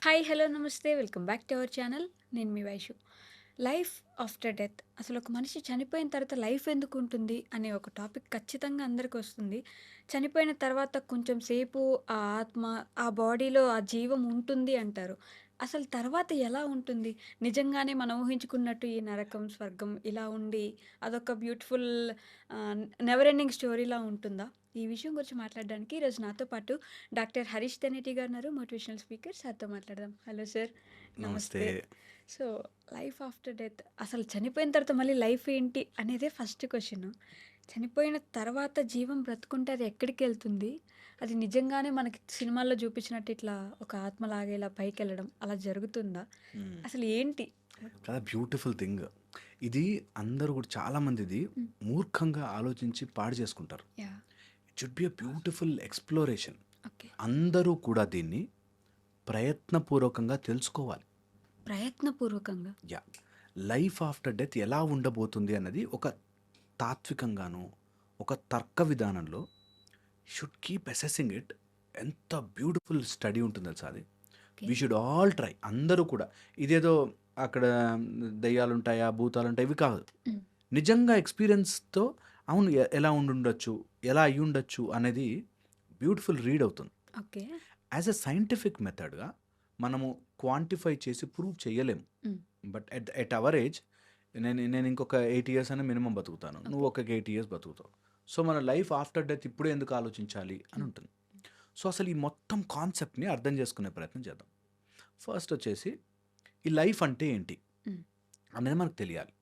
Hi, hello, నమస్తే. Welcome back to our channel. నేను మీ Vaishu. Life after death, అసలు ఒక మనిషి చనిపోయిన తర్వాత లైఫ్ ఎందుకు ఉంటుంది అనే ఒక టాపిక్ ఖచ్చితంగా అందరికి వస్తుంది. చనిపోయిన తర్వాత కొంచెం సేపు ఆ ఆత్మ, ఆ బాడీలో ఆ జీవం ఉంటుంది అంటారు. అసలు తర్వాత ఎలా ఉంటుంది? నిజంగానే మనం ఊహించుకున్నట్టు ఈ నరకం, స్వర్గం ఇలా ఉండి అదొక బ్యూటిఫుల్ నెవర్ ఎండింగ్ స్టోరీలా ఉంటుందా? ఈ విషయం గురించి మాట్లాడడానికి ఈరోజు నాతో పాటు డాక్టర్ హరీష్ తెనేటి గారు ఉన్నారు, మోటివేషనల్ స్పీకర్. సార్తో మాట్లాడదాం. Hello sir. నమస్తే. నమస్తే. సో, లైఫ్ ఆఫ్టర్ డెత్, అసలు చనిపోయిన తర్వాత మళ్ళీ లైఫ్ ఏంటి అనేదే ఫస్ట్ క్వశ్చన్. చనిపోయిన తర్వాత జీవం బ్రతుకుంటే అది ఎక్కడికి వెళ్తుంది? అది నిజంగానే మనకి సినిమాల్లో చూపించినట్టు ఇట్లా ఒక ఆత్మలాగా ఇలా పైకి వెళ్ళడం అలా జరుగుతుందా? హ్మ్. అసలు ఏంటి? చాలా బ్యూటిఫుల్ థింగ్. ఇది అందరూ కూడా చాలామందిది హ్మ్. మూర్ఖంగా ఆలోచించి పాడు చేసుకుంటారు. Yeah! It should be a beautiful exploration. Okay. అందరూ కూడా దీన్ని ప్రయత్నపూర్వకంగా తెలుసుకోవాలి. ప్రయత్నపూర్వకంగా. యాహ్! లైఫ్ ఆఫ్టర్ డెత్ ఎలా ఉండబోతుంది అన్నది ఒక తాత్వికంగాను, ఒక తర్క విధానంలో షుడ్ కీప్ అసెసింగ్ ఇట్. ఎంత బ్యూటిఫుల్ స్టడీ ఉంటుంది తెలుసా అది. Okay. We should all try. అందరూ కూడా ఇదేదో అక్కడ దెయ్యాలుంటాయా, భూతాలుంటాయి ఇవి కాదు. హ్మ్. నిజంగా ఎక్స్‌పీరియన్స్‌తో అవును ఎలా ఉండుండొచ్చు, ఎలా అయ్యుండొచ్చు అనేది బ్యూటిఫుల్ రీడ్ అవుతుంది. ఓకే. యాస్ ఎ సైంటిఫిక్ మెథడ్‌గా మనము క్వాంటిఫై చేసి ప్రూవ్ చేయలేము. హ్మ్. బట్ ఎట్ అవర్ ఏజ్ నేను నేను ఇంకొక 8 ఇయర్స్ అన్నా మినిమమ్ బతుకుతాను. నువ్వు ఓకే. ఒక 8 ఇయర్స్ బతుకుతావు. సో, మన లైఫ్ ఆఫ్టర్ డెత్ ఇప్పుడే ఎందుకు ఆలోచించాలి అని హ్మ్. ఉంటుంది. సో, అసలు ఈ మొత్తం కాన్సెప్ట్‌ని అర్థం చేసుకునే ప్రయత్నం చేద్దాం. ఫస్ట్ వచ్చేసి ఈ లైఫ్ అంటే ఏంటి హ్మ్. అనేది మనకు తెలియాలి.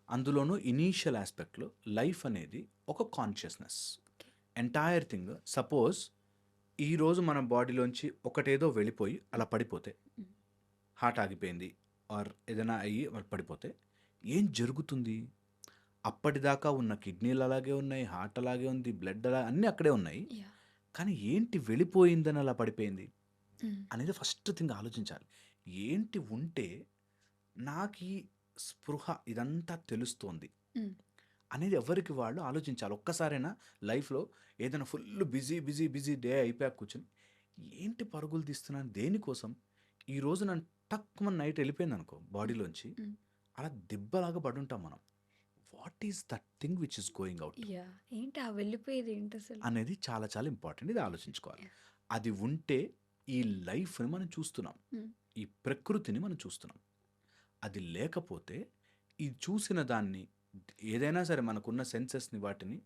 అందులోనూ ఇనీషియల్ ఆస్పెక్ట్‌లో లైఫ్ అనేది ఒక consciousness. Okay. Entire thing suppose ఈరోజు మన బాడీలోంచి ఒకటేదో వెళ్ళిపోయి అలా పడిపోతే, హ్మ్. హార్ట్ ఆగిపోయింది ఆర్ ఏదైనా అయ్యి వాళ్ళు పడిపోతే ఏం జరుగుతుంది? అప్పటిదాకా ఉన్న కిడ్నీలు అలాగే ఉన్నాయి, హార్ట్ అలాగే ఉంది, బ్లడ్ అలా అన్నీ అక్కడే ఉన్నాయి. యాహ్! కానీ ఏంటి వెళ్ళిపోయిందని అలా పడిపోయింది హ్మ్. అనేది ఫస్ట్ థింగ్ ఆలోచించాలి. ఏంటి ఉంటే నాకీ స్పృహ ఇదంతా తెలుస్తోంది హ్మ్. అనేది ఎవరికి వాళ్ళు ఆలోచించాలి. ఒక్కసారైనా లైఫ్‌లో ఏదైనా ఫుల్ బిజీ డే అయిపోయాక కూర్చొని, ఏంటి పరుగులు తీస్తున్నాను దేనికోసం? ఈరోజు నన్ను టక్కుమని నైట్ ఎళ్ళిపోయిందనుకో హ్మ్. బాడీలోంచి, హ్మ్. అలా దెబ్బలాగా పడుంటాం మనం. What is that thing which is going out yeah! ఏంటి ఆ వెళ్ళిపోయేది ఏంటసలు? అనేది చాలా చాలా ఇంపార్టెంట్. ఇది ఆలోచించుకోవాలి. యాహ్! అది ఉంటే ఈ లైఫ్‌ని మనం చూస్తున్నాం. హ్మ్. ఈ ప్రకృతిని మనం చూస్తున్నాం. అది లేకపోతే ఈ చూసిన దాన్ని ఏదైనా సరే మనకున్న సెన్సెస్‌ని వాటిని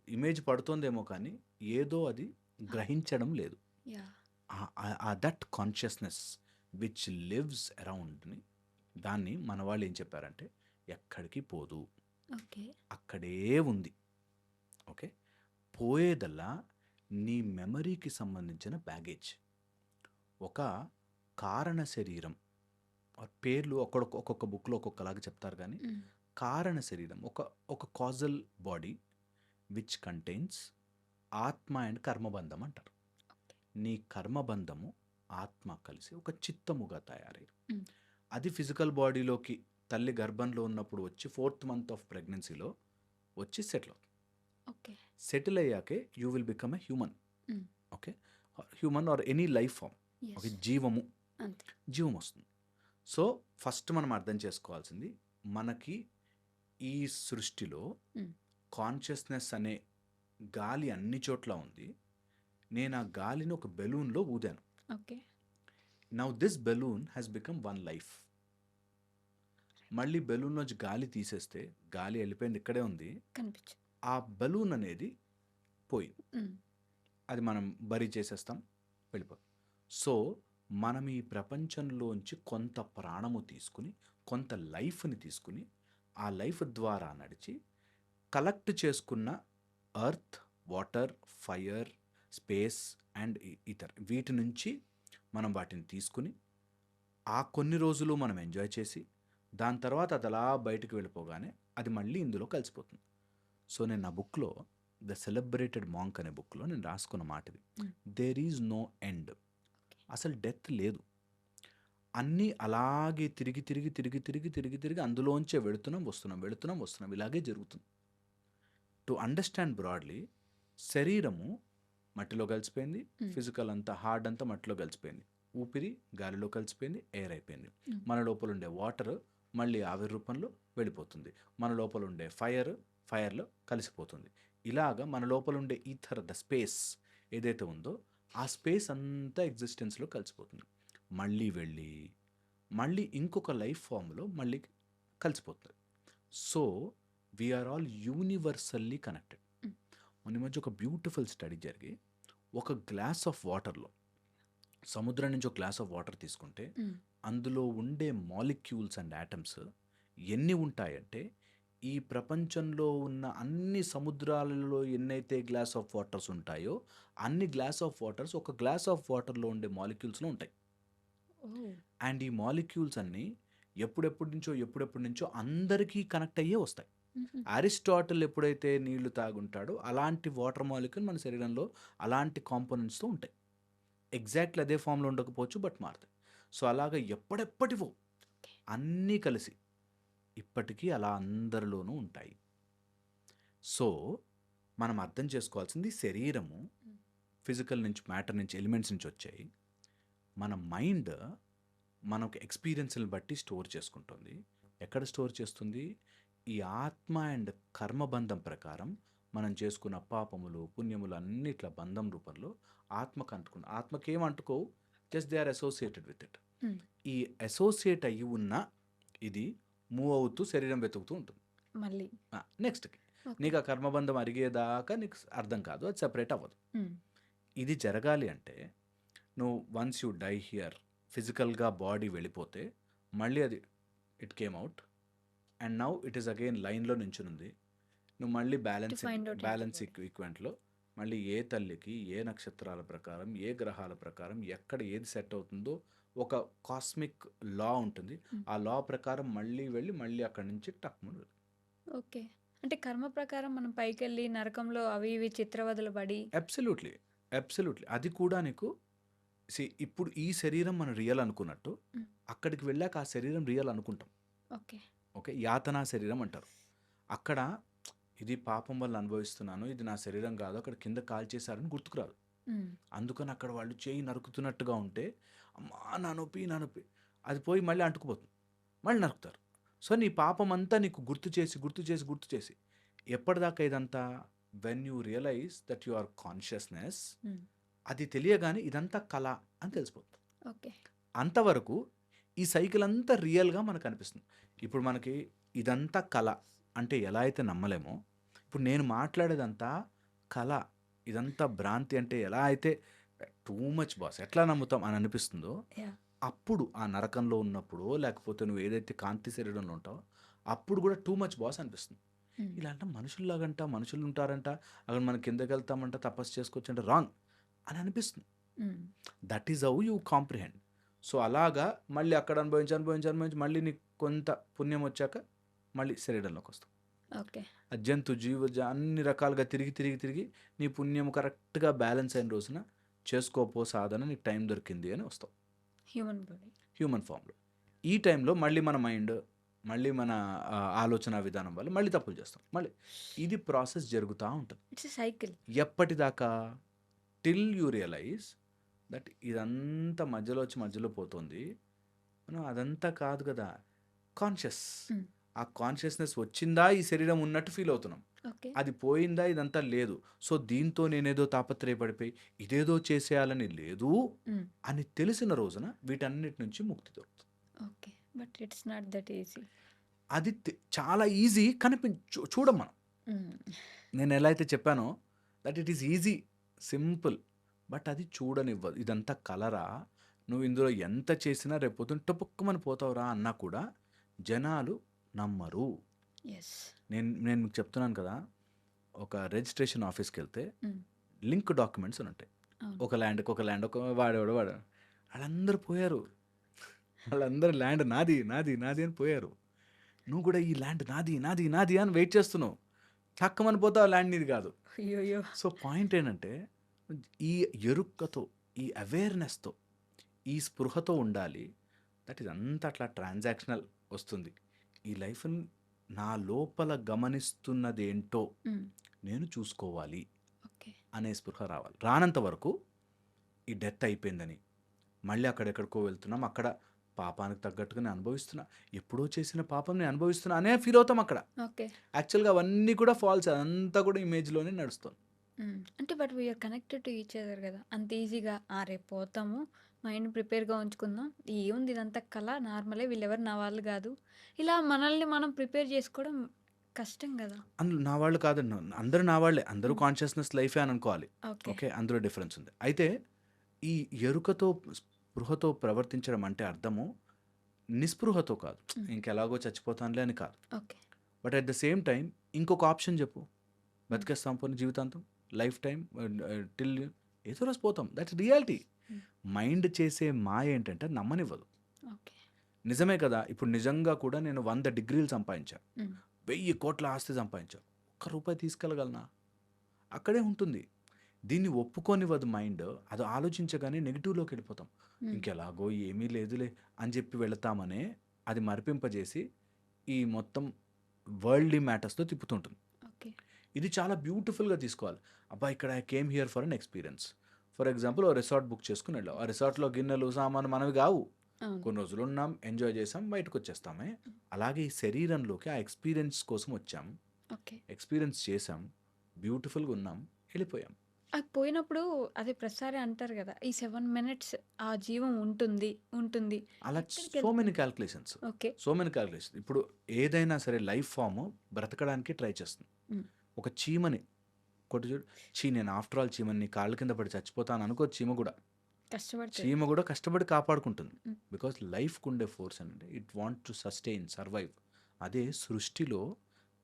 ఇమేజ్ పడుతోందేమో కానీ ఏదో అది గ్రహించడం లేదు. Yeah! That consciousness which lives అరౌండ్‌ని దాన్ని మన వాళ్ళు ఏం చెప్పారంటే ఎక్కడికి పోదు. ఓకే. అక్కడే ఉంది. ఓకే. పోయేదల్లా నీ మెమరీకి సంబంధించిన బ్యాగేజ్. ఒక కారణ శరీరం పేర్లు ఒక్కొక్క బుక్‌లో ఒక్కొక్కలాగా చెప్తారు గానీ, హ్మ్. కారణ శరీరం ఒక కాజల్ బాడీ విచ్ కంటైన్స్ ఆత్మ అండ్ కర్మబంధం అంటారు. నీ కర్మబంధము, ఆత్మ కలిసి ఒక చిత్తముగా తయారయ్యారు. హ్మ్. అది ఫిజికల్ బాడీలోకి తల్లి గర్భంలో ఉన్నప్పుడు వచ్చి 4థ్ మంత్ ఆఫ్ ప్రెగ్నెన్సీలో వచ్చి సెటిల్ అవుతుంది. ఓకే. సెటిల్ అయ్యాకే you will become a human. Hmm. Okay. Human or any life form. Okay. Yes. జీవము. అంతే. జీవం వస్తుంది. సో, ఫస్ట్ మనం అర్థం చేసుకోవాల్సింది మనకి ఈ సృష్టిలో హ్మ్. కాన్షియస్‌నెస్ అనే గాలి అన్ని చోట్ల ఉంది. నేను ఆ గాలిని ఒక బెలూన్‌లో ఊదాను. Okay. Now this balloon has become one life. మళ్ళీ బెలూన్‌లోంచి గాలి తీసేస్తే గాలి ఎళ్ళిపోయింది ఇక్కడే ఉంది. కనిపించదు. ఆ బెలూన్ అనేది పోయింది. హ్మ్. అది మనం బరీ చేసేస్తాం. వెళ్ళిపోతుంది. సో, మనం ఈ ప్రపంచంలోంచి కొంత ప్రాణము తీసుకొని, కొంత లైఫ్‌ని తీసుకొని, ఆ లైఫ్ ద్వారా నడిచి కలెక్ట్ చేసుకున్న earth, water, fire, space and ether వీటి నుంచి మనం వాటిని తీసుకొని, ఆ కొన్ని రోజులు మనం ఎంజాయ్ చేసి, దాని తర్వాత అదలా బయటికి వెళ్ళిపోగానే అది మళ్ళీ ఇందులో కలిసిపోతుంది. సో, నేను నా బుక్‌లో 'ద సెలబ్రేటెడ్ మాంక్' అనే బుక్‌లో నేను రాసుకున్న మాటిది. Hmm. There is no end. Okay. అసలు డెత్ లేదు. అన్నీ అలాగే తిరిగి అందులోంచే వెళుతున్నాం. ఇలాగే జరుగుతుంది. టు అండర్‌స్టాండ్ బ్రాడ్‌లీ శరీరము మట్టిలో కలిసిపోయింది. హ్మ్. ఫిజికల్ అంతా హార్డ్ అంతా మట్టిలో కలిసిపోయింది. ఊపిరి గాలిలో కలిసిపోయింది, ఎయిర్ అయిపోయింది. హ్మ్. మన లోపల ఉండే వాటర్ మళ్ళీ ఆవిరి రూపంలో వెళ్ళిపోతుంది. మన లోపల ఉండే ఫైర్లో కలిసిపోతుంది. ఇలాగ మన లోపల ఉండే ఈథర్ ద స్పేస్ ఏదైతే ఉందో ఆ స్పేస్ అంతా ఎగ్జిస్టెన్స్లో కలిసిపోతుంది. మళ్ళీ వెళ్ళి మళ్ళీ ఇంకొక లైఫ్ ఫామ్లో మళ్ళీ కలిసిపోతుంది. So we are all universally connected. Hmm. మొన్న ఈ మధ్య ఒక బ్యూటిఫుల్ స్టడీ జరిగి ఒక గ్లాస్ ఆఫ్ వాటర్లో సముద్రం నుంచి ఒక గ్లాస్ ఆఫ్ వాటర్ తీసుకుంటే హ్మ్. అందులో ఉండే మాలిక్యూల్స్ అండ్ యాటమ్స్ ఎన్ని ఉంటాయంటే ఈ ప్రపంచంలో ఉన్న అన్ని సముద్రాలలో ఎన్నైతే గ్లాస్ ఆఫ్ వాటర్స్ ఉంటాయో అన్ని గ్లాస్ ఆఫ్ వాటర్స్ ఒక గ్లాస్ ఆఫ్ వాటర్లో ఉండే మాలిక్యూల్స్లో ఉంటాయి. ఓహ్! అండ్ ఈ మాలిక్యూల్స్ అన్నీ ఎప్పుడెప్పటి నుంచో అందరికీ కనెక్ట్ అయ్యే వస్తాయి. హుహు. అరిస్టాటిల్ ఎప్పుడైతే నీళ్లు తాగుంటాడో అలాంటి వాటర్ మాలిక్యూల్ మన శరీరంలో అలాంటి కాంపోనెంట్స్తో ఉంటాయి. ఎగ్జాక్ట్లీ అదే ఫామ్లో ఉండకపోవచ్చు, బట్ మారుతాయి. సో అలాగ ఎప్పటివో అన్నీ కలిసి ఇప్పటికీ అలా అందరిలోనూ ఉంటాయి. సో మనం అర్థం చేసుకోవాల్సింది శరీరము హ్మ్. ఫిజికల్ నుంచి, మ్యాటర్ నుంచి, ఎలిమెంట్స్ నుంచి వచ్చాయి. మన మైండ్ మనకు ఎక్స్పీరియన్స్ని బట్టి స్టోర్ చేసుకుంటుంది. ఎక్కడ స్టోర్ చేస్తుంది? ఈ ఆత్మ అండ్ కర్మబంధం ప్రకారం మనం చేసుకున్న పాపములు పుణ్యములు అన్నిట్ల బంధం రూపంలో ఆత్మకు అంటుకున్న ఆత్మకి ఏం అంటుకోవు, just they are associated with it. Hmm. ఈ అసోసియేట్ అయ్యి ఉన్న ఇది మూవ్ అవుతూ శరీరం వెతుకుతూ ఉంటుంది. మళ్ళీ. నెక్స్ట్కి ఓకే. నీకు ఆ కర్మబంధం అరిగేదాకా నీకు అర్థం కాదు, అది సెపరేట్ అవ్వదు. హ్మ్. ఇది జరగాలి అంటే నువ్వు వన్స్ యూ డై హియర్ ఫిజికల్గా బాడీ వెళ్ళిపోతే మళ్ళీ అది it came out and now it is again లైన్లో నించునుంది. నువ్వు మళ్ళీ టు ఫైండ్ అవుట్ బ్యాలెన్స్ ఈక్వెంట్లో మళ్ళీ ఏ తల్లికి ఏ నక్షత్రాల ప్రకారం ఏ గ్రహాల ప్రకారం ఎక్కడ ఏది సెట్ అవుతుందో ఒక కాస్మిక్ లా ఉంటుంది. హ్మ్. ఆ లా ప్రకారం మళ్ళీ వెళ్ళి మళ్ళీ అక్కడి నుంచి టక్మని. ఓకే. అంటే కర్మ ప్రకారం మనం పైకెళ్ళి నరకంలో అవి ఇవి చిత్రవదలు పడి అబ్సల్యూట్లీ అది కూడా నీకు ఇప్పుడు ఈ శరీరం మనం రియల్ అనుకున్నట్టు హ్మ్. అక్కడికి వెళ్ళాక ఆ శరీరం రియల్ అనుకుంటాం. ఓకే. ఓకే, యాతనా శరీరం అంటారు. అక్కడ ఇది పాపం వల్ల అనుభవిస్తున్నాను, ఇది నా శరీరం కాదు, అక్కడ కింద కాల్చేశారని గుర్తుకురాదు. హ్మ్. అందుకని అక్కడ వాళ్ళు చేయి నరుకుతున్నట్టుగా ఉంటే అమ్మా నా నొప్పి అది పోయి మళ్ళీ అంటుకుపోతుంది, మళ్ళీ నరుకుతారు. సో నీ పాపం అంతా నీకు గుర్తు చేసి ఎప్పటిదాకా ఇదంతా when you realize that you are consciousness, hmm. అది తెలియగానే ఇదంతా కళ అని తెలిసిపోతుంది. ఓకే. అంతవరకు ఈ సైకిల్ అంతా రియల్గా మనకు అనిపిస్తుంది. ఇప్పుడు మనకి ఇదంతా కళ అంటే ఎలా అయితే నమ్మలేమో, ఇప్పుడు నేను మాట్లాడేదంతా కళ, ఇదంతా భ్రాంతి అంటే ఎలా అయితే టూ మచ్ బాస్ ఎట్లా నమ్ముతాం అని అనిపిస్తుందో, యాహ్! అప్పుడు ఆ నరకంలో ఉన్నప్పుడు లేకపోతే నువ్వు ఏదైతే కాంతి శరీరంలో ఉంటావో అప్పుడు కూడా టూ మచ్ బాస్ అనిపిస్తుంది. హ్మ్. ఇలా అంటే మనుషుల్లాగంట, మనుషులు ఉంటారంట, అక్కడ మనం కిందకి వెళ్తామంట, తపస్సు చేసుకోవచ్చు అంటే రాంగ్ అని అనిపిస్తుంది. హ్మ్. That is how you comprehend. So అలాగా మళ్ళీ అక్కడ అనుభవించి మళ్ళీ నీకు కొంత పుణ్యం వచ్చాక మళ్ళీ శరీరంలోకి వస్తాం. ఓకే. ఆ జంతు అన్ని రకాలుగా తిరిగి నీ పుణ్యం కరెక్ట్గా బ్యాలెన్స్ అయిన రోజున చేసుకోపో సాధన, నీకు టైం దొరికింది అని వస్తాం హ్యూమన్ బాడీ. హ్యూమన్ ఫామ్లో. ఈ టైంలో మళ్ళీ మన మైండ్ మళ్ళీ మన ఆలోచన విధానం వల్ల మళ్ళీ తప్పులు చేస్తాం. మళ్ళీ ఇది ప్రాసెస్ జరుగుతూ ఉంటుంది. It's a cycle. ఎప్పటిదాకా? టిల్ యూ రియలైజ్ దట్ ఇదంతా మధ్యలో వచ్చి మధ్యలో పోతుంది, మనం అదంతా కాదు కదా కాన్షియస్. హ్మ్. ఆ కాన్షియస్నెస్ వచ్చిందా ఈ శరీరం ఉన్నట్టు ఫీల్ అవుతున్నాం, ఓకే. అది పోయిందా ఇదంతా లేదు. సో దీంతో నేనేదో తాపత్రయపడిపోయి ఇదేదో చేసేయాలని లేదు హ్మ్. అని తెలిసిన రోజున వీటన్నిటి నుంచి ముక్తి దొరుకుతుంది. Okay. But it's not that easy. అది చాలా ఈజీ చూడం మనం. హ్మ్. నేను ఎలా అయితే చెప్పానో that it is easy, simple, but అది చూడనివ్వదు. ఇదంతా కలరా, నువ్వు ఇందులో ఎంత చేసినా రేపొద్దున టపుక్కుమని పోతావురా అన్నా కూడా జనాలు నమ్మరు. యెస్. నేను మీకు చెప్తున్నాను కదా, ఒక రిజిస్ట్రేషన్ ఆఫీస్కి వెళ్తే హ్మ్. లింక్ డాక్యుమెంట్స్ అని ఉంటాయి. అవును. ఒక ల్యాండ్ ఒక వాడు వాళ్ళందరూ పోయారు. వాళ్ళందరూ ల్యాండ్ నాది అని పోయారు. నువ్వు కూడా ఈ ల్యాండ్ నాది అని వెయిట్ చేస్తున్నావు, చక్కమని పోతావు, ల్యాండ్ నీది కాదు. అయ్యోయ్యో! సో పాయింట్ ఏంటంటే ఈ ఎరుక్కతో, ఈ అవేర్నెస్తో, ఈ స్పృహతో ఉండాలి. దట్ ఈస్ అంతా అట్లా ట్రాన్సాక్షనల్ వస్తుంది. ఈ లైఫ్ని నా లోపల గమనిస్తున్నదేంటో హ్మ్. నేను చూసుకోవాలి ఓకే. అనే స్పృహ రావాలి. రానంత వరకు ఈ డెత్ అయిపోయిందని, మళ్ళీ అక్కడెక్కడికో వెళ్తున్నాం. అక్కడ పాపానికి తగ్గట్టుగా నేను అనుభవిస్తున్నా. ఎప్పుడో చేసిన పాపం నేను అనుభవిస్తున్నా అనే ఫీల్ అవుతాం అక్కడ. ఓకే. యాక్చువల్‌గా అవన్నీ కూడా ఫాల్స్. అదంతా కూడా ఇమేజ్‌లోనే నడుస్తుంది. అంటే but we are connected to each other గదా! అంత ఈజీగా రేపు పోతాము. మైండ్ ప్రిపేర్‌గా ఉంచుకుందాం. ఏముంది ఇదంతా కల నార్మలే వీళ్ళెవరు నా వాళ్ళు గాదు. ఇలా మనల్ని మనం ప్రిపేర్ జేసుకోవడం కష్టం గదా! అందులో నా వాళ్ళు కాదండి. అందరూ నా వాళ్ళే. అందరూ హ్మ్. కాన్షియస్‌నెస్ లైఫే అని అనుకోవాలి. ఓకే. ఓకే. అందులో డిఫరెన్స్ ఉంది. అయితే ఈ ఎరుకతో, స్పృహతో ప్రవర్తించడం అంటే అర్థము నిస్పృహతో కాదు. హ్మ్. ఇంకెలాగో చచ్చిపోతానులే అని కాదు. Okay. But at the same time ఇంకొక ఆప్షన్ చెప్పు. హ్మ్. బతికేస్తాం పోనీ జీవితాంతం. లైఫ్ టైమ్ టిల్ ఏదో రోజు పోతాం. That's reality. హ్మ్. మైండ్ చేసే మాయ ఏంటంటే నమ్మనివ్వదు. ఓకే. నిజమే కదా! ఇప్పుడు నిజంగా కూడా నేను 100 డిగ్రీలు సంపాదించా. హ్మ్. 1000,00,00,000 ఆస్తి సంపాదించా. ఒక్క రూపాయి తీసుకెళ్ళగలనా? అక్కడే ఉంటుంది. దీన్ని ఒప్పుకోనివ్వదు మైండ్. అది ఆలోచించగానే నెగెటివ్‌లోకి వెళ్ళిపోతాం. హ్మ్. ఇంకెలాగో ఏమీ లేదులే అని చెప్పి వెళతామనే అది మరిపింపజేసి ఈ మొత్తం వరల్డ్లీ మ్యాటర్స్‌తో తిప్పుతుంటుంది. ఓకే. ఇది చాలా బ్యూటిఫుల్‌గా తీసుకోవాలి. అబ్బా! ఇక్కడ I came here for an experience. For example ఓ రిసార్ట్ బుక్ చేసుకొని వెళ్ళాం. ఆ రిసార్ట్‌లో గిన్నెలు, సామాను మనవి కావు. అవును. కొన్ని రోజులు ఉన్నాం, ఎంజాయ్ చేసాం, బయటకొచ్చేస్తామే. హ్మ్. అలాగే ఈ శరీరంలోకి ఆ ఎక్స్‌పీరియన్స్ కోసం వచ్చాం. ఓకే. ఎక్స్‌పీరియన్స్ చేసాం. బ్యూటిఫుల్‌గా ఉన్నాం. వెళ్ళిపోయాం. అది పోయినప్పుడు అదే ప్రతిసారి అంటారు గదా! ఈ 7 మినిట్స్ ఆ జీవం ఉంటుంది. ఉంటుంది. అలా సో మెనీ ఎక్కడికెళ్తుంది? Calculations. Okay. So many calculations. ఇప్పుడు ఏదైనా సరే లైఫ్ ఫార్మ్ బ్రతకడానికి ట్రై చేస్తుంది. హ్మ్. ఒక చీమని కొట్టి చూడు, ఛీ! నేను ఆఫ్టర్ ఆల్ చీమని నీ కాళ్ళ కింద పడి చచ్చిపోతాను అనుకోదు చీమ గూడా. కష్టపడతది. చీమ గూడా కష్టపడి కాపాడుకుంటుంది. హ్మ్. బికాజ్ లైఫ్‌కుండే ఫోర్స్ అంటే it want to sustain, survive. అదే సృష్టిలో